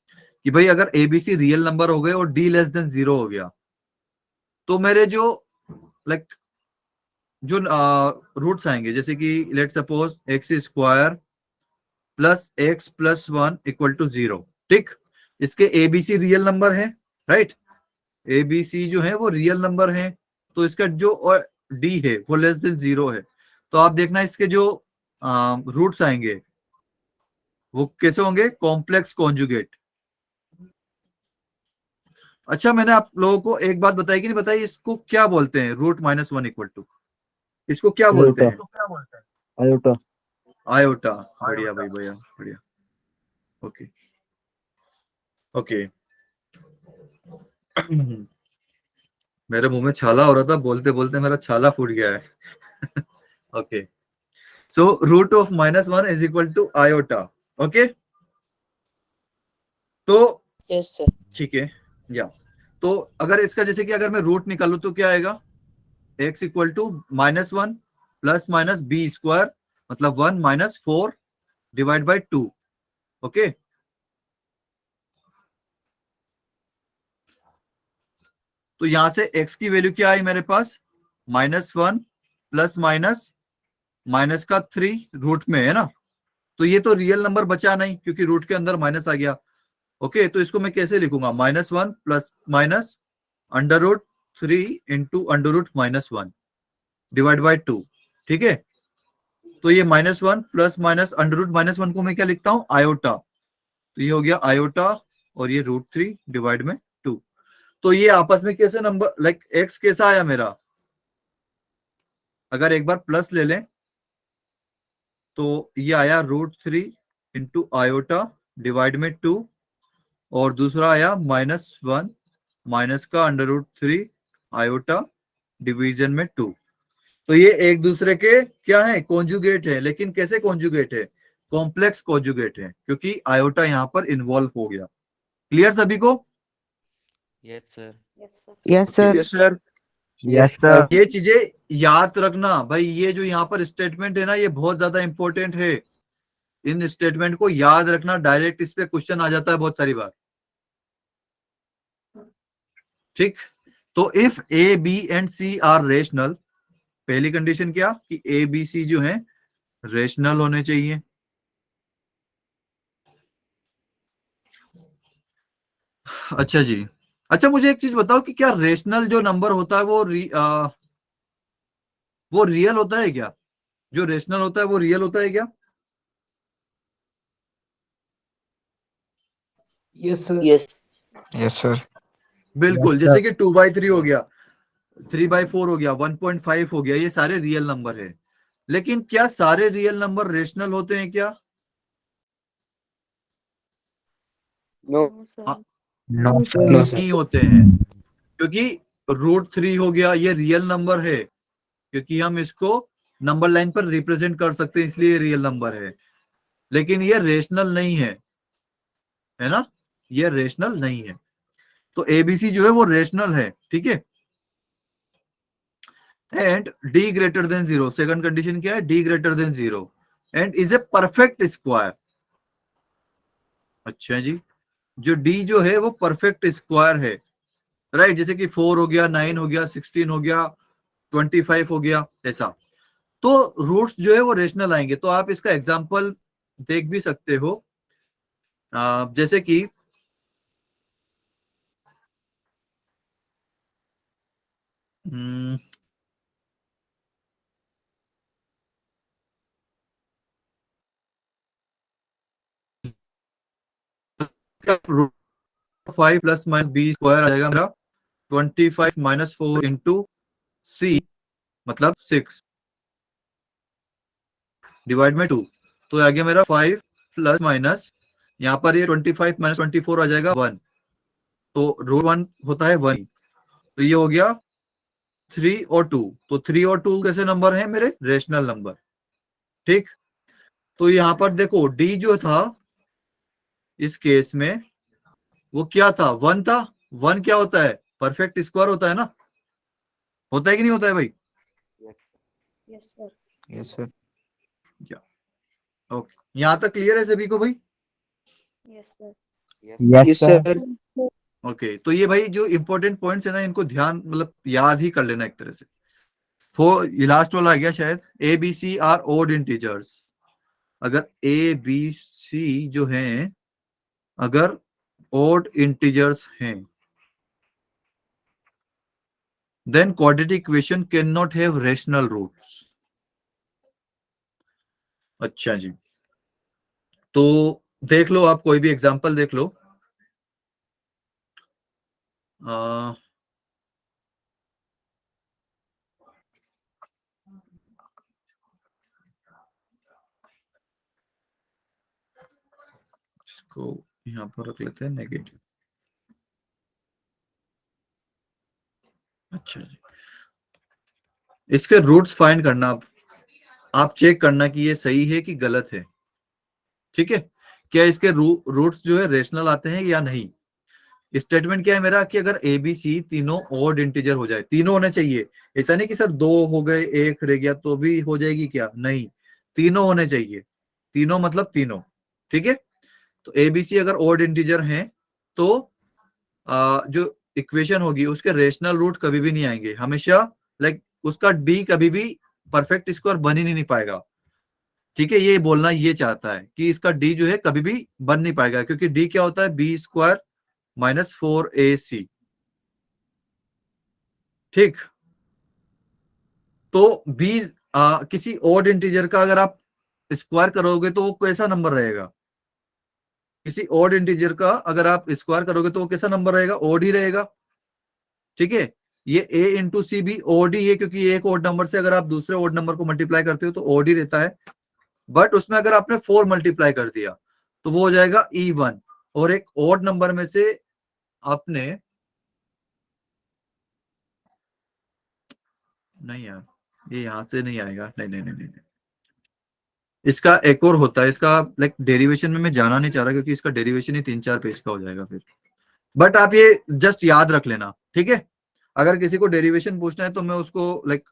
कि भाई अगर एबीसी रियल नंबर हो गए और डी लेस देन 0 हो गया, तो मेरे जो लाइक जो रूट्स आएंगे, जैसे कि let suppose x square plus x plus 1 equal to 0, ठीक। इसके एबीसी रियल नंबर है, राइट। एबीसी जो है वो रियल नंबर है, तो इसका जो डी है वो लेस देन 0 है। तो आप देखना इसके जो रूट्स आएंगे वो कैसे होंगे, कॉम्प्लेक्स कॉन्जुगेट। अच्छा, मैंने आप लोगों को एक बात बताई कि नहीं बताई, इसको क्या बोलते हैं, रूट माइनस 1 इक्वल टू, इसको क्या बोलते हैं, आयोटा। आयोटा। बढ़िया भाई, बढ़िया बढ़िया। Okay okay. मेरे मुंह में छाला हो रहा था, बोलते बोलते मेरा छाला फूट गया है। Okay, so root of minus 1 is equal to iota. Okay, तो Yes, sir. ठीक है, या तो अगर इसका जैसे कि अगर मैं रूट निकालू तो क्या आएगा, x equal to minus 1 plus minus B square, मतलब 1 माइनस 4 डिवाइड बाई 2। ओके, तो यहां से x की वैल्यू क्या आई मेरे पास, -1 प्लस माइनस माइनस का 3 रूट में है ना, तो ये तो रियल नंबर बचा नहीं क्योंकि रूट के अंदर माइनस आ गया। ओके, तो इसको मैं कैसे लिखूंगा, -1 plus minus under root 3 into under root -1 divide by 2, ठीक है। तो ये -1 प्लस माइनस अंडर रूट -1 को मैं क्या लिखता हूं, आयोटा। तो ये हो गया आयोटा और ये √3 डिवाइड में 2। तो ये आपस में कैसे नंबर, लाइक एक्स कैसा आया मेरा, अगर एक बार प्लस ले लें तो ये आया √3 इंटू आयोटा डिवाइड में 2, और दूसरा आया -1 माइनस का अंडर √3 आयोटा डिवीजन में 2। तो ये एक दूसरे के क्या है, कॉन्जुगेट है, लेकिन कैसे कॉन्जुगेट है, कॉम्प्लेक्स कॉन्जुगेट है, क्योंकि आयोटा यहां पर इन्वॉल्व हो गया। क्लियर सभी को? Yes, sir. Yes sir. Yes, sir. Yes sir. Yes, sir. ये चीजें याद रखना भाई, ये जो यहाँ पर स्टेटमेंट है ना, ये बहुत ज्यादा इंपॉर्टेंट है। इन स्टेटमेंट को याद रखना, डायरेक्ट इस पे क्वेश्चन आ जाता है बहुत सारी बार, ठीक। तो if A B and C are rational, पहली कंडीशन क्या, कि ए बी सी जो है रेशनल होने चाहिए। अच्छा जी, अच्छा मुझे एक चीज बताओ कि क्या रेशनल जो नंबर होता है वो रियल होता है क्या, जो रेशनल होता है वो रियल होता है क्या? Yes, sir. Yes. Yes sir. बिल्कुल, Yes, जैसे sir. कि 2/3 हो गया, 3/4 हो गया, 1.5 हो गया, ये सारे रियल नंबर है। लेकिन क्या सारे रियल नंबर रेशनल होते हैं क्या? No. No sir. हाँ, नो सर। नहीं होते हैं, क्योंकि √3 हो गया, ये रियल नंबर है, क्योंकि हम इसको नंबर लाइन पर रिप्रेजेंट कर सकते हैं, इसलिए रियल नंबर है। लेकिन ये रेशनल नहीं है ना, ये रेशनल नहीं है। तो एबीसी जो है वो रेशनल है, ठीक है। And D greater than 0, second condition क्या है, D greater than 0 and is a perfect square. अच्छा जी, जो डी जो है वो परफेक्ट स्क्वायर है, राइट। जैसे कि 4 हो गया, 9 हो गया, 16 हो गया, 25 हो गया, ऐसा। तो रूट्स जो है वो रेशनल आएंगे। तो आप इसका एग्जांपल देख भी सकते हो, जैसे कि √5 प्लस माइनस बी स्क्वायर आ जाएगा मेरा 25 माइनस 4 इंटू सी, मतलब 6 डिवाइड में 2। तो आ गया मेरा 5 प्लस माइनस, यहाँ पर ये 25 माइनस 24 आ जाएगा 1, तो √1 होता है 1। तो ये हो गया 3 और 2। तो 3 और 2 कैसे नंबर है मेरे, रेशनल नंबर, ठीक। तो यहाँ पर देखो डी जो था इस केस में वो क्या था, 1 था। 1 क्या होता है, परफेक्ट स्क्वायर होता है ना, होता है कि नहीं होता है भाई? Yes sir. Yes sir. Okay, यहाँ तक क्लियर है सभी को भाई? Yes sir. Yes, yes sir. Sir. Okay, तो ये भाई जो इंपॉर्टेंट पॉइंट्स है ना, इनको ध्यान मतलब याद ही कर लेना एक तरह से। ये लास्ट वाला आ गया शायद, A B C are odd integers. अगर ए बी सी जो हैं अगर ओड इंटीजर्स हैं, then quadratic equation cannot have rational roots। अच्छा जी, तो देख लो आप कोई भी एग्जांपल देख लो। इसको यहां पर रख लेते हैं नेगेटिव। अच्छा जी, इसके रूट्स फाइंड करना, आप चेक करना कि ये सही है कि गलत है। ठीक है, क्या इसके रूट्स जो है रेशनल आते हैं या नहीं। स्टेटमेंट क्या है मेरा कि अगर ए बी सी तीनों ऑड इंटीजर हो जाए, तीनों होने चाहिए, ऐसा नहीं कि सर दो हो गए एक रह गया तो भी हो जाएगी, क्या नहीं, तीनों होने चाहिए, तीनों मतलब तीनों। ठीक है, तो ए बी सी अगर ऑड इंटीजर हैं तो जो इक्वेशन होगी उसके रेशनल रूट कभी भी नहीं आएंगे हमेशा, लाइक उसका डी कभी भी परफेक्ट स्क्वायर बन ही नहीं पाएगा। ठीक है, ये बोलना ये चाहता है कि इसका डी जो है कभी भी बन नहीं पाएगा, क्योंकि डी क्या होता है, बी स्क्वायर माइनस 4ac। ठीक, तो बी किसी ऑड इंटीजर का अगर आप स्क्वायर करोगे तो वो कैसा नंबर रहेगा, किसी ऑड इंटीजर का अगर आप स्क्वायर करोगे तो वो कैसा नंबर रहेगा, ऑड ही रहेगा। ठीक है, ये a इंटू सी भी ऑड ही है, क्योंकि एक ऑड नंबर से अगर आप दूसरे ऑड नंबर को मल्टीप्लाई करते हो तो ऑड ही रहता है। बट उसमें अगर आपने 4 मल्टीप्लाई कर दिया तो वो हो जाएगा E1, और एक ऑड नंबर में से आपने, नहीं यार ये यहां से नहीं आएगा, नहीं नहीं नहीं नहीं, नहीं। इसका एक और होता है, इसका लाइक डेरिवेशन में मैं जाना नहीं चाह रहा, क्योंकि इसका डेरिवेशन ही 3-4 पेज का हो जाएगा फिर। बट आप ये जस्ट याद रख लेना। ठीक है, अगर किसी को डेरिवेशन पूछना है तो मैं उसको लाइक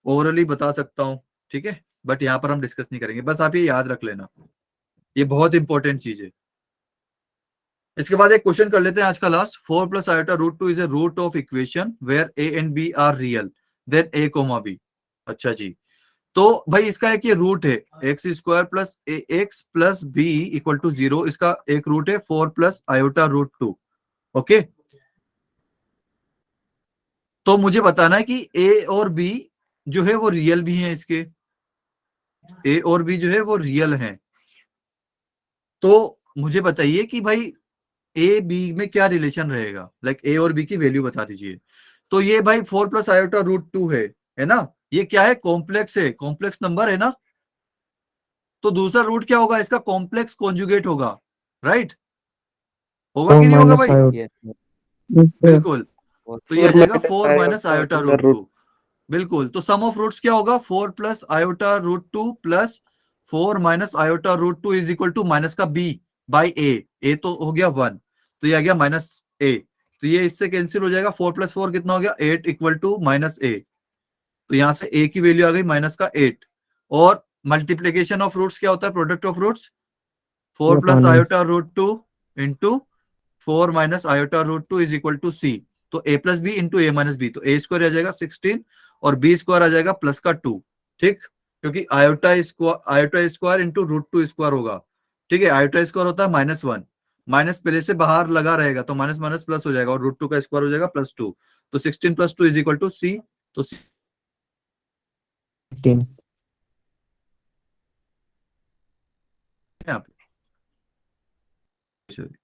ओरली बता सकता हूँ। ठीक है, बट यहाँ पर हम डिस्कस नहीं करेंगे, बस आप ये याद रख लेना, ये बहुत इंपॉर्टेंट चीज है। इसके बाद एक क्वेश्चन कर लेते हैं आज का last. 4 + i√2 is a root of equation where a and b are real, then a, b। अच्छा जी, तो भाई इसका एक ये रूट है x² plus ax plus b equal to 0, इसका एक रूट है 4 + i√2। ओके, तो मुझे बताना है कि a और b जो है वो रियल भी हैं, इसके a और b जो है वो रियल हैं। तो मुझे बताइए कि भाई ए बी में क्या रिलेशन रहेगा, लाइक ए और बी की वैल्यू बता दीजिए। तो ये भाई 4 + i√2 है ना, ये क्या है, कॉम्प्लेक्स है, कॉम्प्लेक्स नंबर है ना। तो दूसरा रूट क्या होगा, इसका कॉम्प्लेक्स कॉन्जुगेट होगा, राइट, होगा कि नहीं होगा भाई, Yes, sir. बिल्कुल। तो ये आ जाएगा 4 - i√2, बिल्कुल। तो सम ऑफ रूट्स क्या होगा, 4 + i√2 plus 4 - i√2 is equal to minus का b बाई ए तो हो गया 1, तो ये आ गया -a, तो ये इससे कैंसिल हो जाएगा। 4 + 4 कितना हो गया, 8 इक्वल टू -a, तो यहां से a की वैल्यू आ गई -8। और मल्टीप्लीकेशन ऑफ रूट्स क्या होता है, product of roots 4 + i√2 into 4 - i√2 is equal to c, तो a + b into a - b, तो a² आ जाएगा 16 और b² आ जाएगा प्लस का 2। ठीक, क्योंकि i² इंटू √2² होगा। ठीक है, i² होता है -1, माइनस पहले से बाहर लगा रहेगा तो माइनस माइनस प्लस हो जाएगा, और √2 का स्क्वायर हो जाएगा +2, तो 16 + 2 इज इक्वल टू c, तो 15।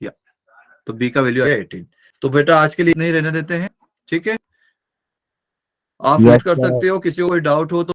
या तो b का वैल्यू है 18। तो बेटा आज के लिए नहीं रहने देते हैं, ठीक है, आप Yes, कर sir. सकते हो, किसी को कोई डाउट हो तो